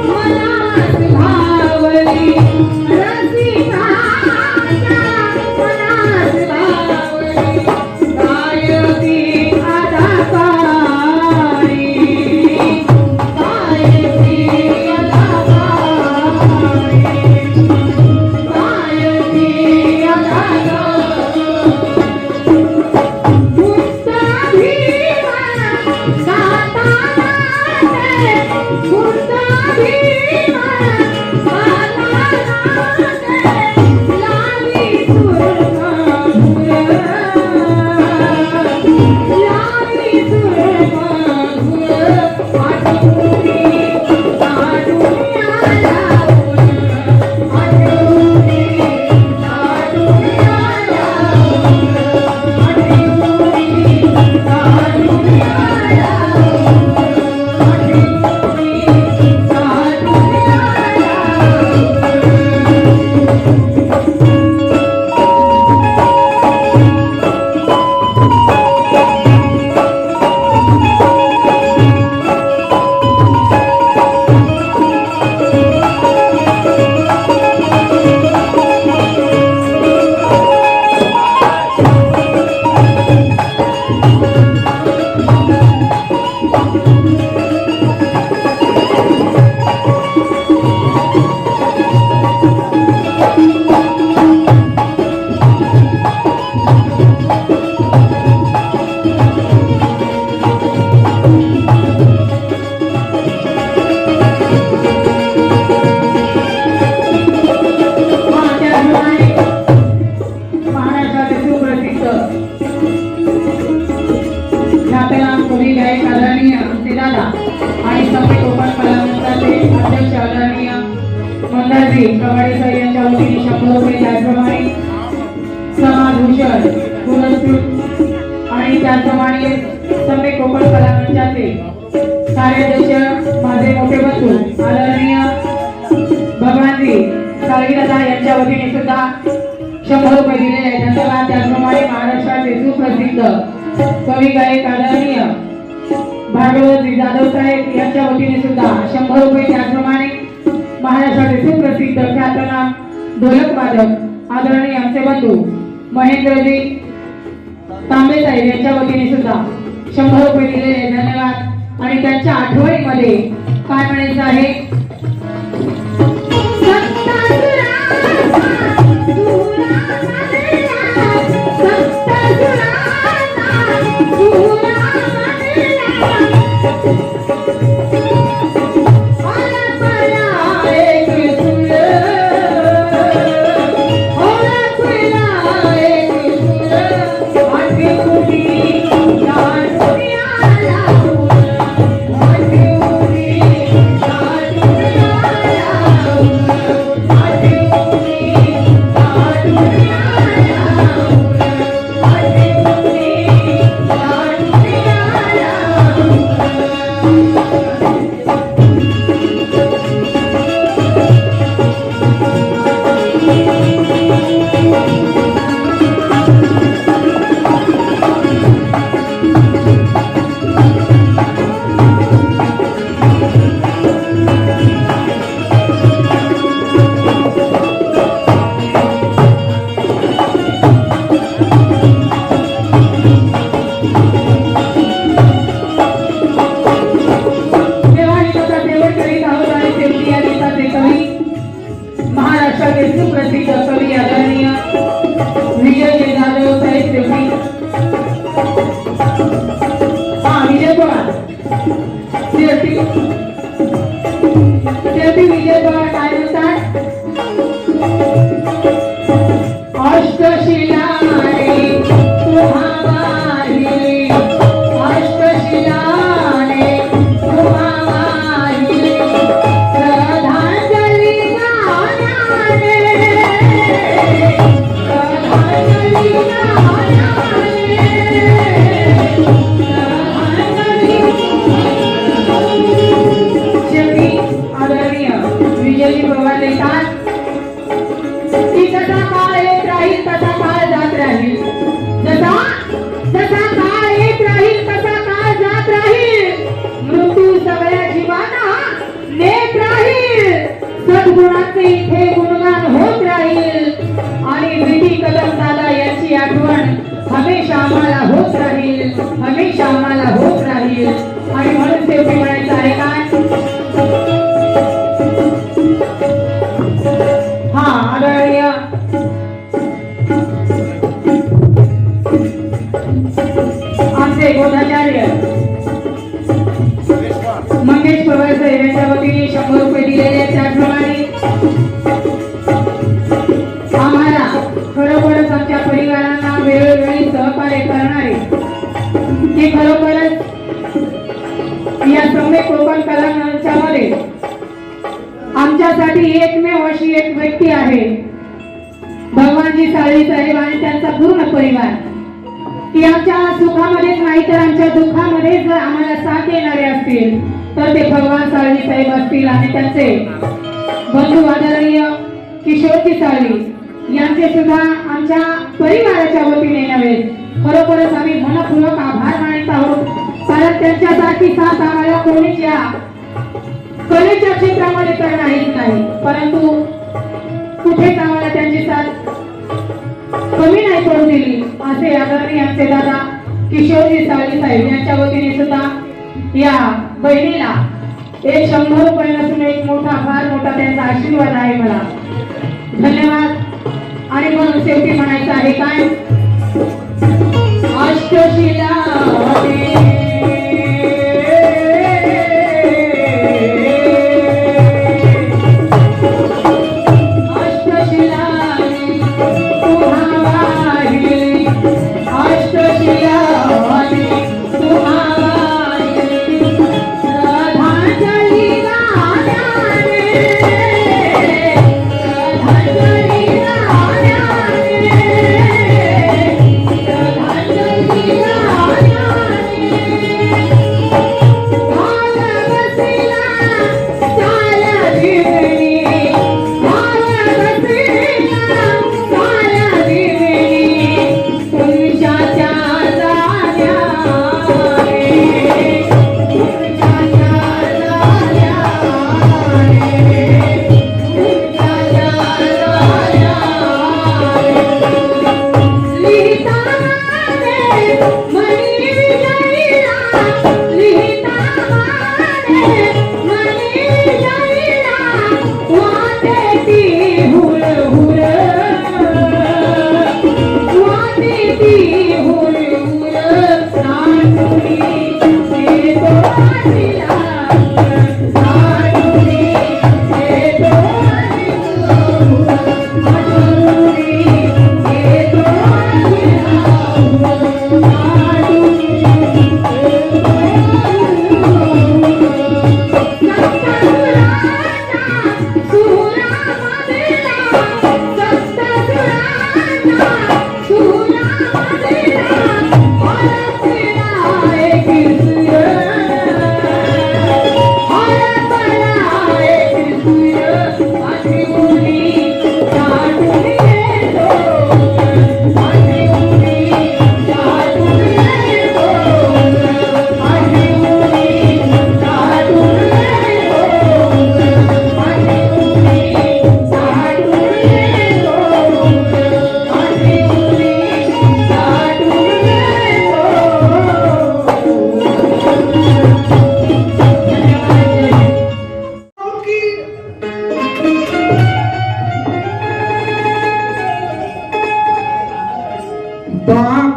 मनात भावली रसिकांच्या मनात भावली गायकी आता पारी गायकी आता पारी गायकी आता कवाडे सर यांच्या वतीने 100 रुपये त्याचप्रमाणे समाजभूषण पुरस्कृत आणि त्याचप्रमाणे सम्यक कोकण कला मंचाचे कार्याध्यक्ष माझे मोठे बंधू आदरणीय भगवानजी साळवीदादा यांच्या वतीने सुद्धा 100 रुपये दिलेले आहेत. धन्यवाद. त्याचप्रमाणे महाराष्ट्राचे सुप्रसिद्ध कवी गायक आदरणीय भागवत जाधव साहेब यांच्या वतीने सुद्धा 100 रुपये त्याचप्रमाणे महाराष्ट्राचे सुप्रसिद्ध ख्यातनाम ढोलक वादक आदरणीय आमचे बंधू महेंद्रजी तांबे साहेब यांच्या वतीने सुद्धा 100 रुपये दिलेले. धन्यवाद. आणि त्यांच्या आठवणीमध्ये काय म्हणायचं आहे सुप्रसिद्ध कवी आदरणीय विजय जाधव साहेब देवणी विजय पवार शेवटी विजय पवार काय म्हणतात अष्टशिलाने तुम्हा वाहिली अष्टशिलाने तुम्हा वाहिली श्रद्धांजली आदरणीय विजयजी पवार येईल आणि म्हणून शेवटी म्हणायचं आहे काय हा आदरणीय आमचे बोधाचार्य मंगेश पवार साहेब यांच्या वतीने 100 रुपये दिलेले आहेत. त्याचप्रमाणे आम्हाला खरोखरच आमच्या परिवारांना वेळोवेळी सहकार्य करणारे ते खरोखरच या सम्यक कोकण कला मंचामध्ये आमच्यासाठी एकमेव अशी एक व्यक्ती आहे भगवानजी साळवी साहेब आणि त्यांचा पूर्ण परिवार की आमच्या सुखामध्येच नाही तर आमच्या दुःखामध्ये जर आम्हाला साथ येणारे असतील तर ते भगवान साळवी साहेब असतील आणि त्यांचे बंधू आदरणीय किशोरजी साळवी यांचे सुद्धा आमच्या परिवाराच्या वतीने नव्हे खरोखरच आम्ही मनपूर्वक आभार मानत आहोत कारण त्यांच्यासारखी साथ आम्हाला कोणीच या कलेच्या क्षेत्रामध्ये तर नाहीच नाही परंतु कुठेच आम्हाला त्यांची साथ कमी नाही पडू दिली असे आदरणीय आमचे दादा किशोरजी साळवी साहेब यांच्या वतीने सुद्धा या बहिणीला एक 100 रुपये नसून एक मोठा फार मोठा त्यांचा आशीर्वाद आहे मला धन्यवाद आणि म्हणून शेवटी म्हणायचं आहे काय अष्टशिला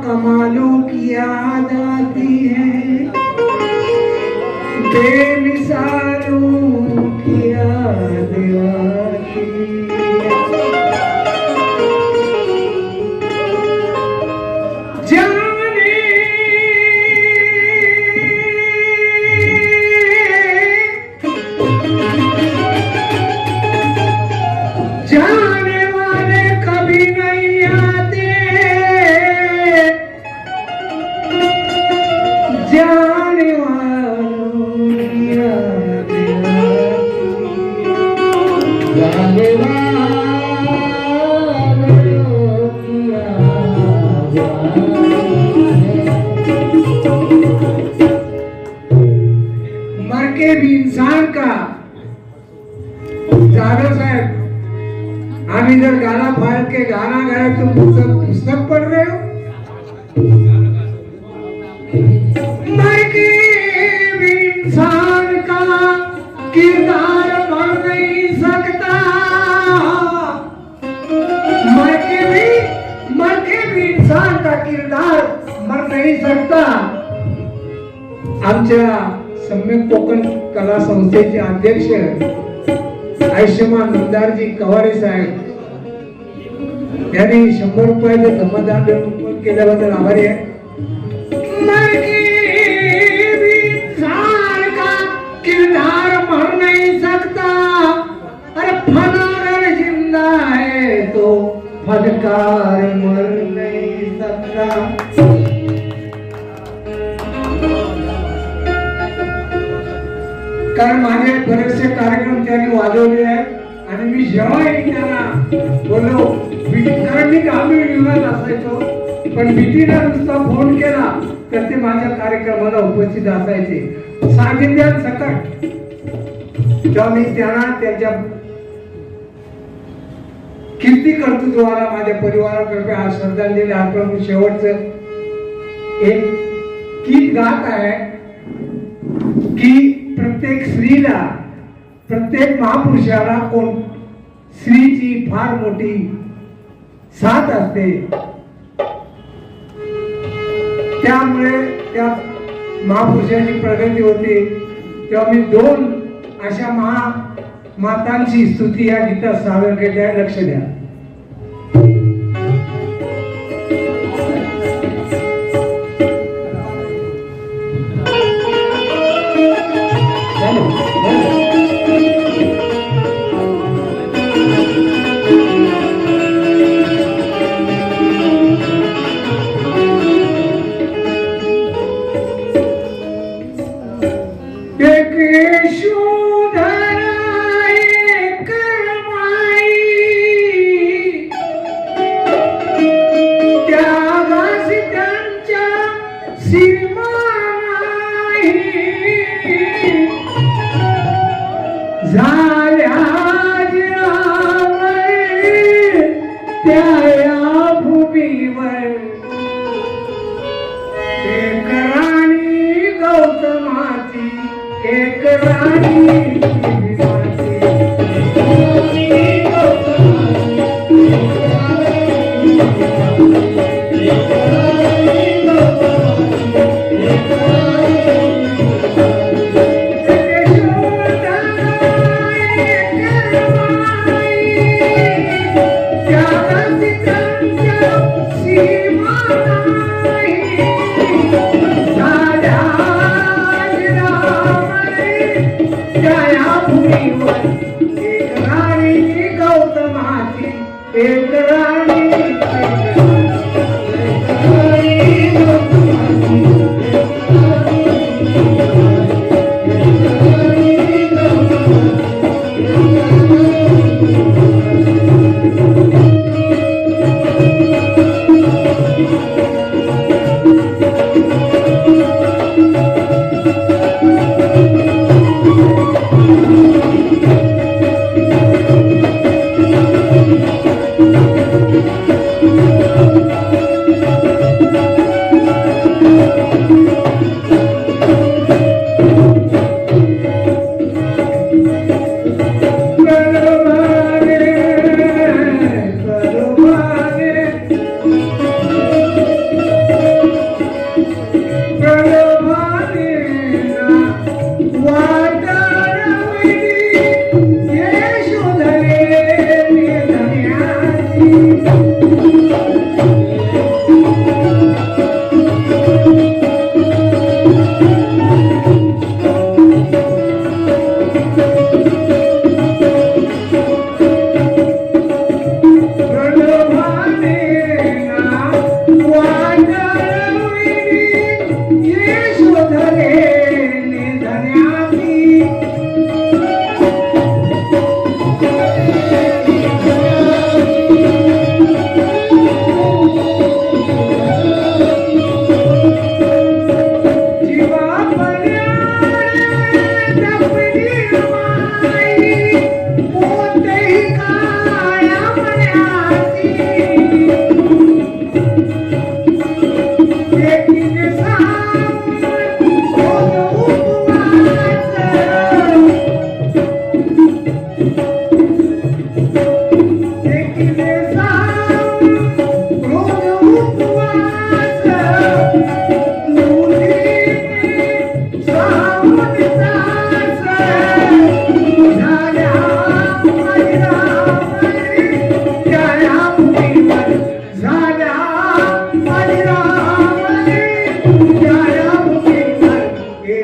कमालों की याद आती है बेमिसालों की याद आती जाने जाने वाले कभी नहीं आते जाने वालों की याद जाने वालों की याद मर के भी इंसान का जादव साहब हम इधर गाना फाड़ के गाना गाए तुम पुस्तक पढ़ रहे हो मर के किरदार मर नहीं सकता, मर के भी इंसान का किरदार मर नहीं सकता. आमच्या सम्यक कोकण कला संस्थेचे अध्यक्ष आयुष्यमान नंदारजी कवारे साहेब यांनी 100 रुपयाचे धमदान देऊन केल्याबद्दल आभारी आहे. मर के भी इंसान का किरदार मर नहीं सकता, अरे फनकार जिंदा है तो फनकार मर नहीं सकता. कारण माझे बरेचसे कार्यक्रम त्यांनी वाजवले आहेत आणि मी जेव्हाही त्यांना बोललो कारण मी गावी निघत असायचो पण भीतीला नुसता फोन केला तर ते माझ्या कार्यक्रमाला उपस्थित असायचे. सांगितल्यात सकट तेव्हा मी त्यांना त्यांच्या कीर्ती कर्तृत्वाला माझ्या परिवारातर्फे आज श्रद्धांजली अर्पण. शेवटचं एक गीत गात आहे की प्रत्येक स्त्रीला प्रत्येक महापुरुषाला कोण स्त्रीची फार मोठी साथ असते. त्यामुळे त्या महापुरुषाची प्रगती होते. तेव्हा मी 2 अशा मातांची स्तुती या गीतात सादर केली आहे. लक्ष द्या.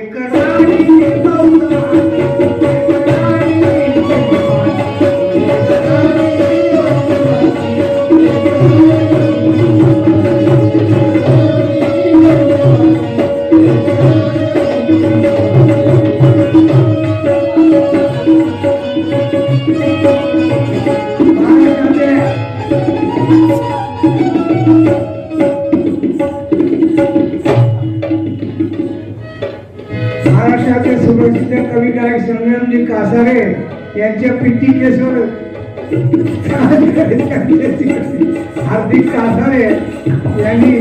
एक राणी गौतमाची, एक राणी गौतमाची, एक राणी महाराष्ट्राचे सुप्रसिद्ध कवी गायक संग्रामजी कासारे यांच्या पिटी केसवर हार्दिक कासारे यांनी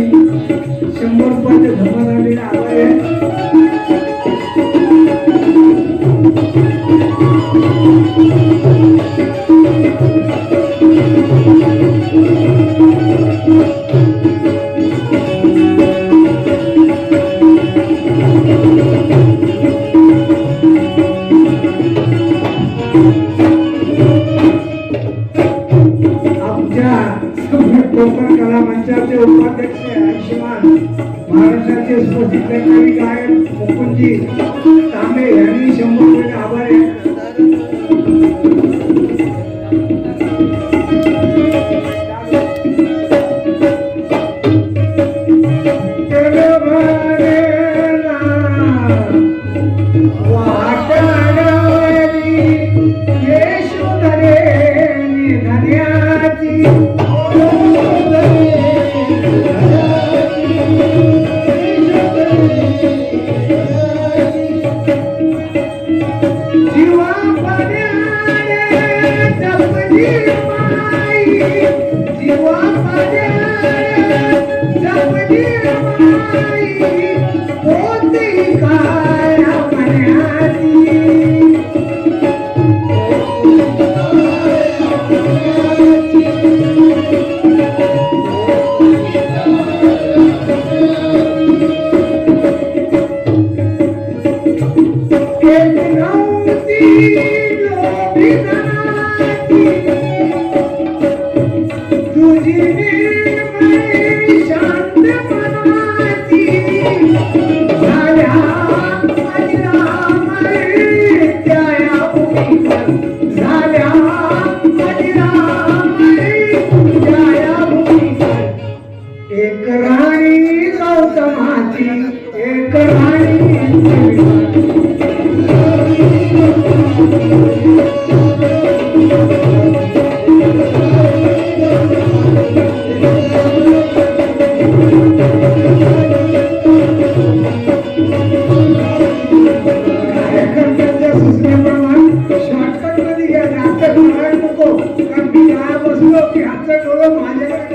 100 रुपयाचे धर्मदानाने आभार आहे. कोकण कला मंचाचे उपाध्यक्ष आयुष्यमान महाराष्ट्राचे सुप्रसिद्ध कवी गायक मुकुंदजी तांबे यांनी 100 रुपये आभार आहे. एक राणी गौतमाची, एक राणी शॉर्टकट मध्ये घ्या, जास्त करायला नको, कारण मी काय बसलो की हातचं डोळं माझ्याकडे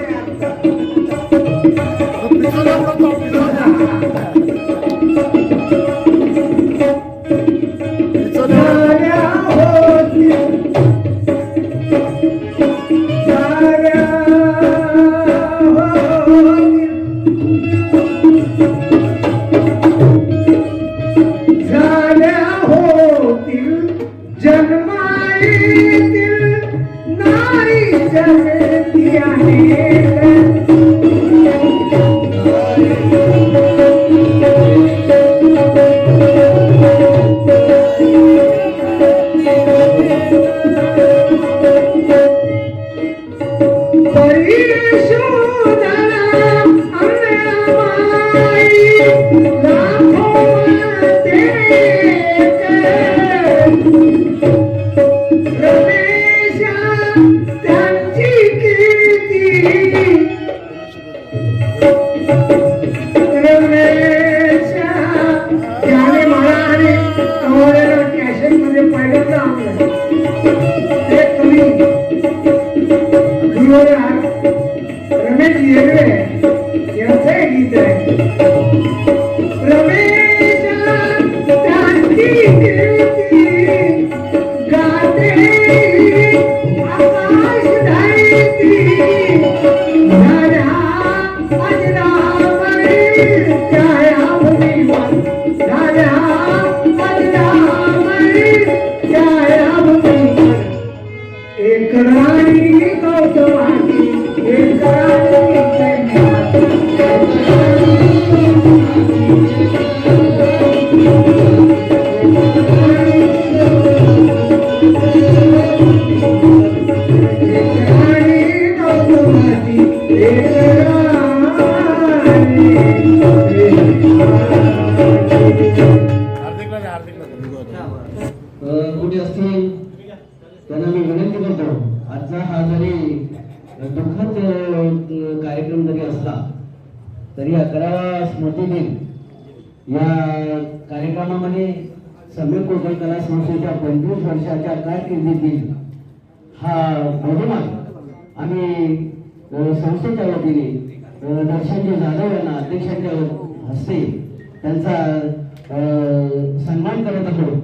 रमेश येगळे यांचं हे गीत आहे. रमेश त्यांची कीर्ती गाते आकाश धारती झाल्या अजरामरी छाया भूमीवर झाल्या अजरामरी छाया भूमीवर एक राणी गौतमाची एक राणी प्रेमाची कुठे असतील त्यांना मी विनंती करतो, आजचा हा जरी दुःखद कार्यक्रम जरी असला तरी 11वा स्मृती दिन या कार्यक्रमामध्ये सम्यक कोकण कला संस्थेच्या 25 वर्षाच्या कारकिर्दीतील हा बहुमान आम्ही संस्थेच्या वतीने दर्शनजी जाधव यांना अध्यक्षांच्या हस्ते त्यांचा सन्मान करत आहोत.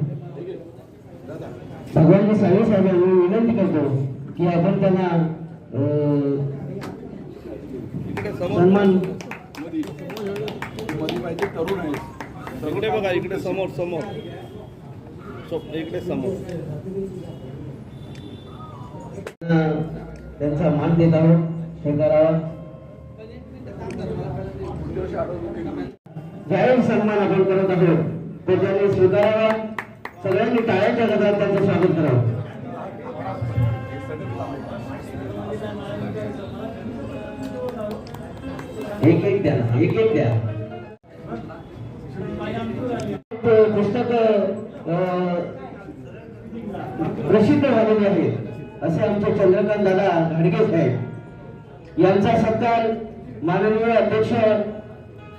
भगवानजी साळवे साहेबांना विनंती करतो की आपण त्यांना सन्मान तरुण आहे इकडे बघा, इकडे समोर समोर इकडे समोर त्यांचा मान देत आहोत. हे करावा जाहीर सन्मान आपण करत आहोत, तो त्यांनी स्वीकारावा. सगळ्यांनी टाळ्यांच्या गजरात त्यांचं स्वागत करावं. एक एक द्या, एक एक द्या. पुस्तक प्रसिद्ध झालेले आहे असे आमचे चंद्रकांत दादा घाडगे साहेब यांचा सत्कार माननीय अध्यक्ष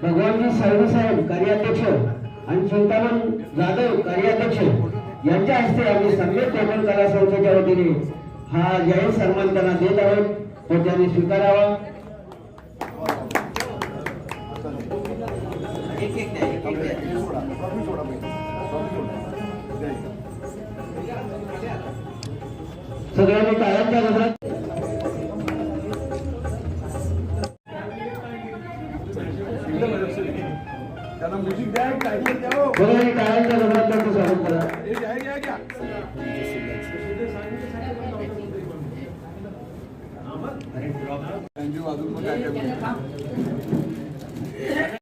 भगवानजी साळवे साहेब कार्याध्यक्ष आणि चिंतामण जाधव कार्याध्यक्ष यांच्या हस्ते आम्ही सम्यक कोकण कला संस्थेच्या वतीने हा जाहीर सन्मान त्यांना देत आहोत, तो त्यांनी स्वीकारावा. सगळ्यांनी टाळ्यांच्या गजरात त्यांना म्युझिक द्या, टायटल द्या. सगळ्यांनी टाळ्यांच्या गजरात त्यांचं स्वागत करा.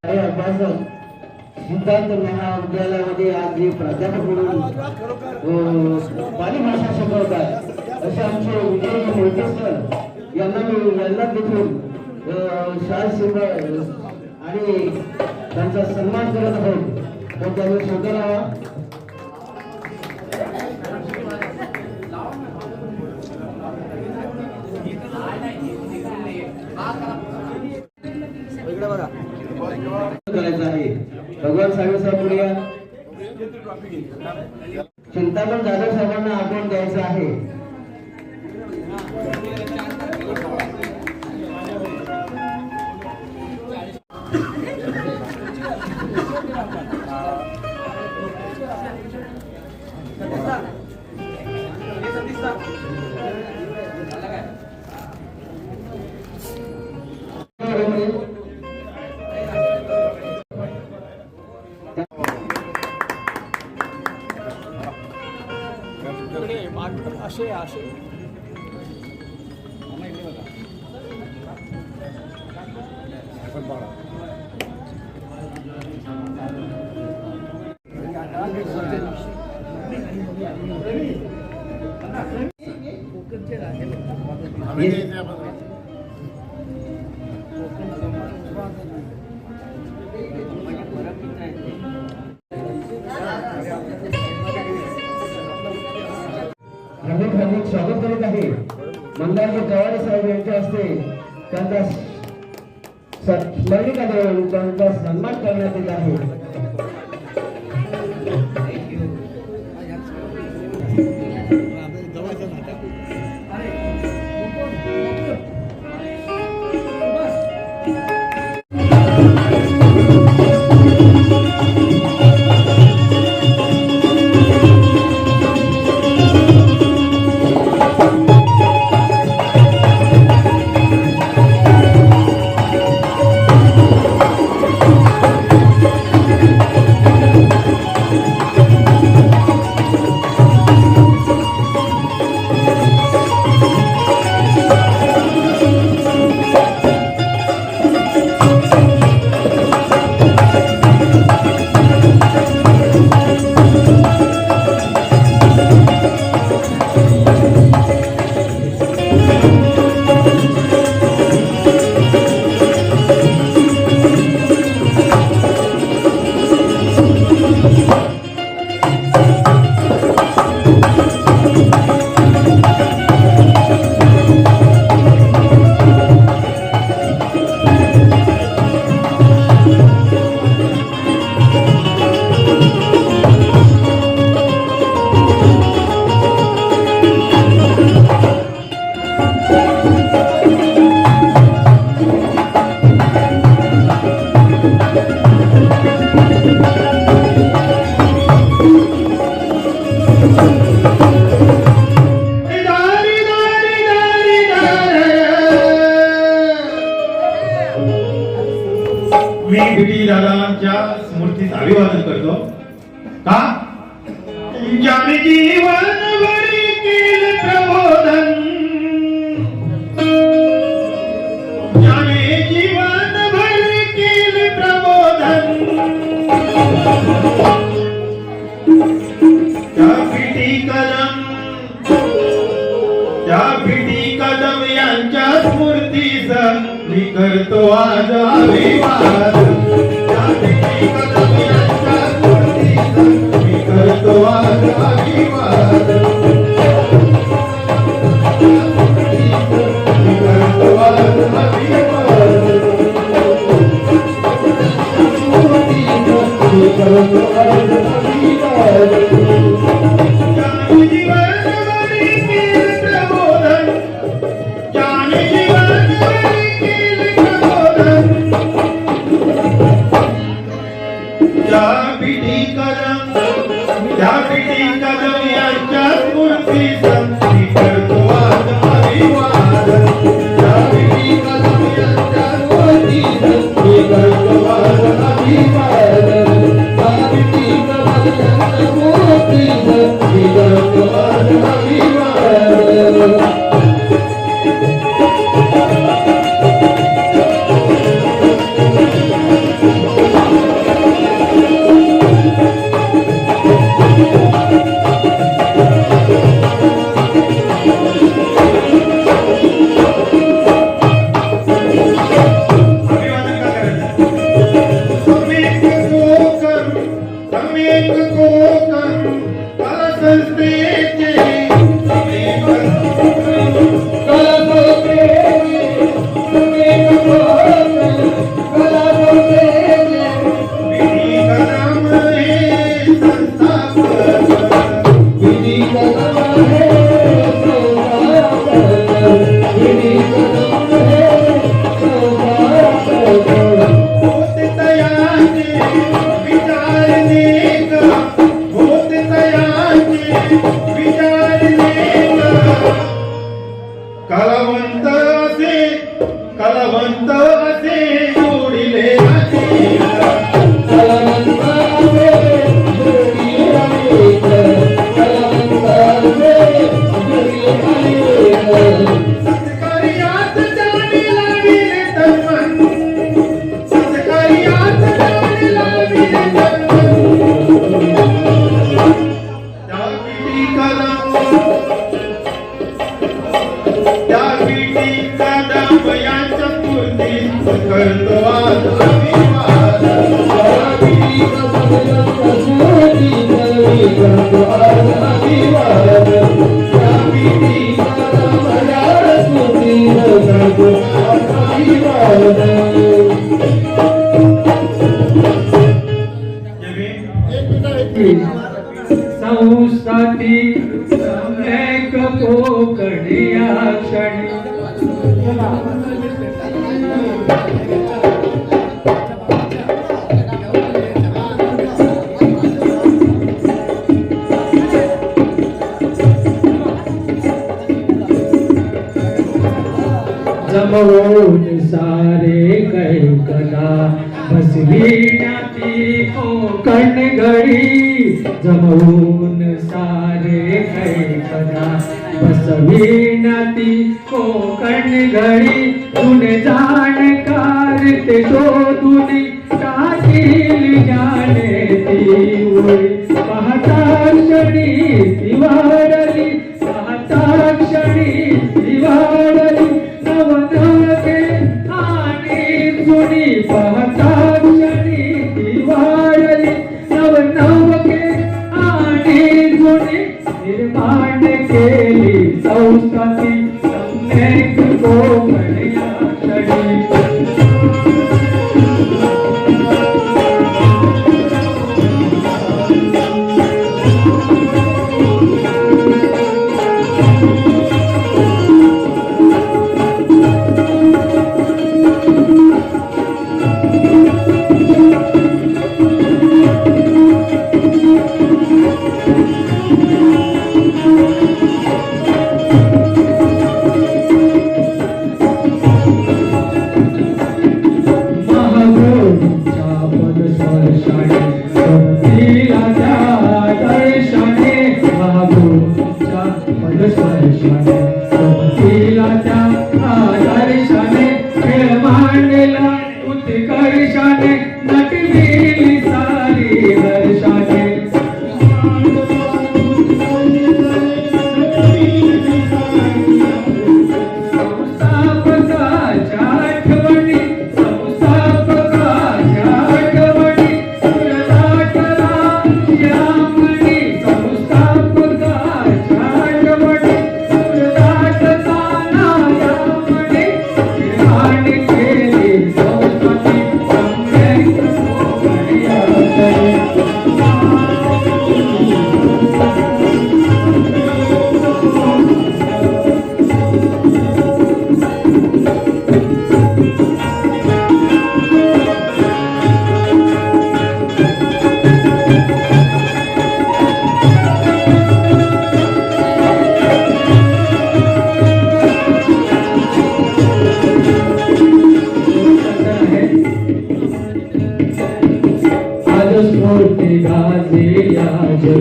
अभ्यासक सिद्धार्थ महाविद्यालयामध्ये आज जे प्राध्यापक म्हणून पाली भाषा शिकवतात असे आमचे विजयजी मोहिते सर यांना मी यांना देखील शाल आणि त्यांचा सन्मान करत आहोत, तो त्यांनी स्वीकारावा. करायचं आहे. भगवान साळवे साहेब पुढे या. चिंतामण जाधव साहेबांना आपण द्यायचं आहे. हार्दिक स्वागत करीत आहे. मंदारजी कवाडे साहेब यांच्या हस्ते त्यांचा स्मरणिका देऊन त्यांचा सन्मान करण्यात येत आहे. ज्याने जीवन भरी केले प्रबोधन, ज्याने जीवन भरी केले प्रबोधन, त्या पिटी कदम यांच्या स्मृतीस मी करतो आज अभिवादन. त्या पिटी कदम यांच्या स्मृतीस मी करतो आज अभिवादन. मी करतो आज अभिवादन. मी करतो आज अभिवादन. ज्याने जीवन भरी केले प्रबोधन, ज्याने जीवन भरी केले प्रबोधन, त्या पिढी कदम यांच्या स्मृतीस मी करतो आज अभिवादन. त्या पिढी कदम यांच्या स्मृतीस मी करतो आज अभिवादन. त्या पिढी कदम यांच्या स्मृतीस मी करतो आज अभिवादन. कलावंत असे जोडिले सत्कार्यात जाणे लाविले तन्मन, सत्कार्यात जाणे लाविले तन्मन. त्या पिढी कदम यांच्या स्फूर्तीस करतो आज अभिवादन. त्या पिढी कदम यांच्या स्फूर्तीस मी करतो आज अभिवादन. त्या पिढी कदम यांच्या स्फूर्तीस करतो आज अभिवादन. संस्थाती सम्यक कोकणिया क्षणी जमवून सारे कैकदा बसविण्याती कोकण घडी. जमवून सारे कैकदा बसविण्याती कोकण घडी. तुने जाणकार ते शोधून टाकील जाणे ती ओळी. पाहता क्षणी ती वाढली, पाहता क्षणी ती वाढली. नवनवे आणि जुनी पाहता क्षणी ती वाढली. नवनवे आणि जुनी निर्माण केली संस्कृती सम्यक कोकणिया क्षणी.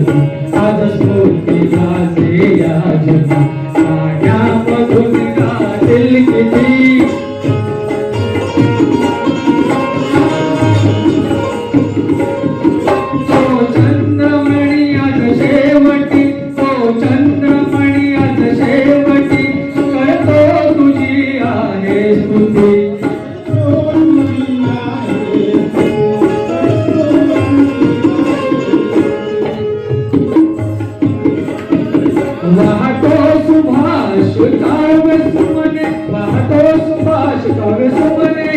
जगी आज स्फूर्ती गाजे या जगी गाण्यामधून गातील किती तो चंद्रमणी आज शेवटी तो चंद्रमणी आज शेवटी करतो तुझी आहे स्तुती वाहतो सुभाष काव्य सुमने वाहतो सुभाष काव्य सुमने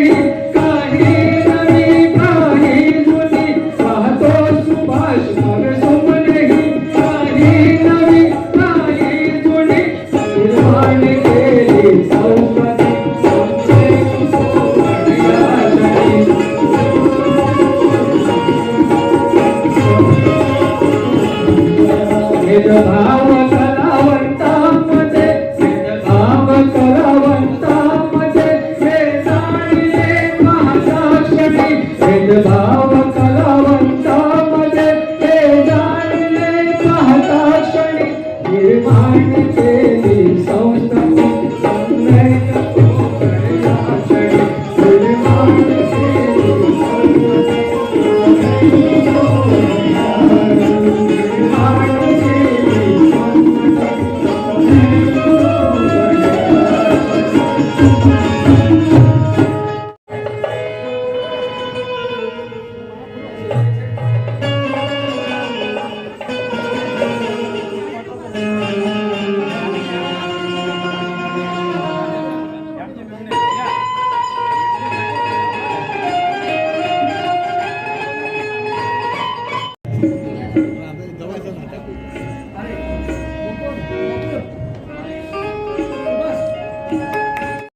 काही नवी काही जुनी वाहतो सुभाष काव्य सुमने काही नवी काही जुनी निर्माण केली संस्कृती भाव कलावंतामध्ये भाव कलावंतामध्ये हे जाणले महासाक्षणी भेदभाव कलावंतामध्ये हे जाणले महासाक्षणी निर्माण केली संस्कृती सम्यक कोकणाक्षणी निर्माण केली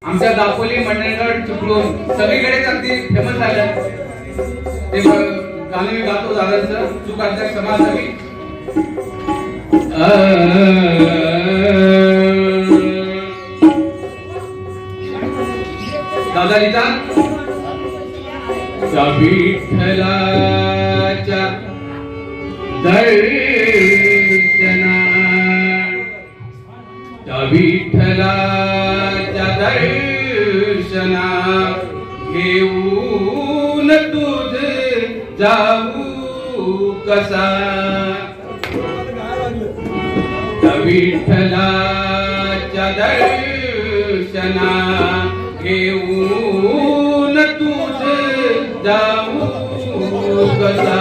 आमच्या दापोली मंडळगड चिपळूण सगळीकडेच अगदी फेमस झालं ते गाणं मी गातो दादांचं चुकाच्या क्षमा असावी. दादा लिहिता त्या विठ्ठलाच्या दर्शना त्या विठ्ठलाच्या दर्शना घेऊन तुझ जाऊ कसा त्या विठ्ठलाच्या दर्शना घेऊन तुझ जाऊ कसा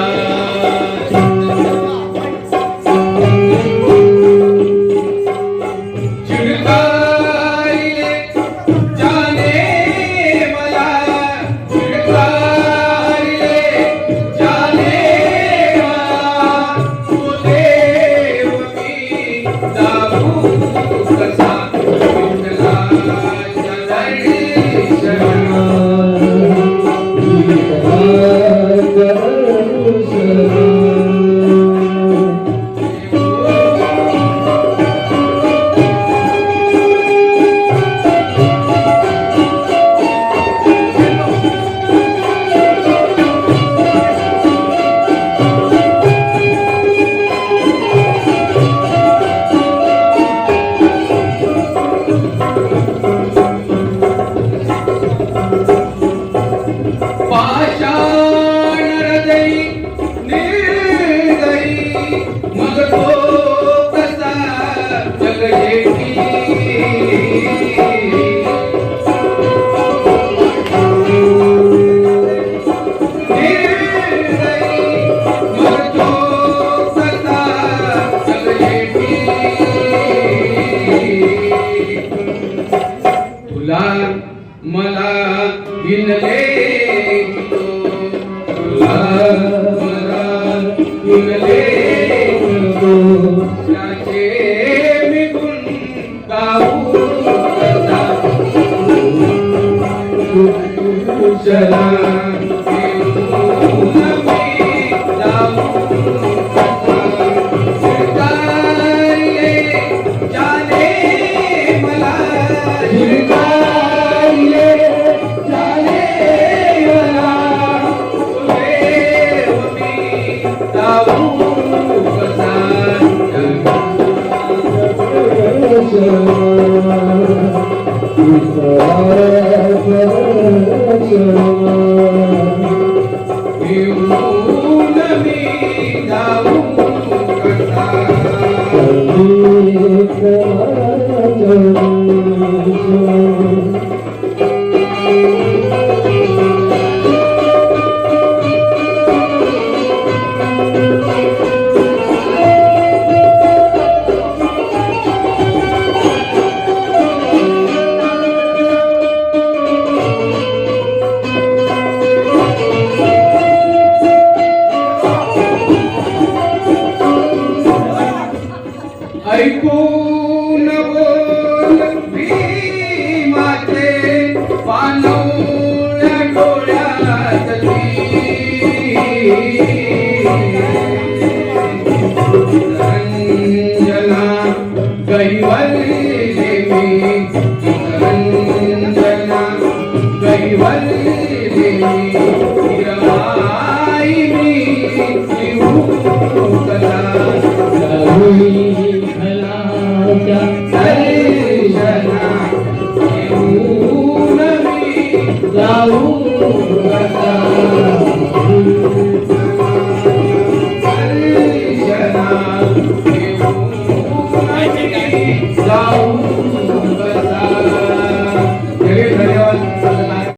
मला विनले तुला मला विनले येऊन मी जाऊ कसा ऐकून बोल भीमाचे पानवळ्या डोळ्यातली रंजना गैवरले मी रंजना गैवरले मी हिरवाई मी जीव कला जाऊ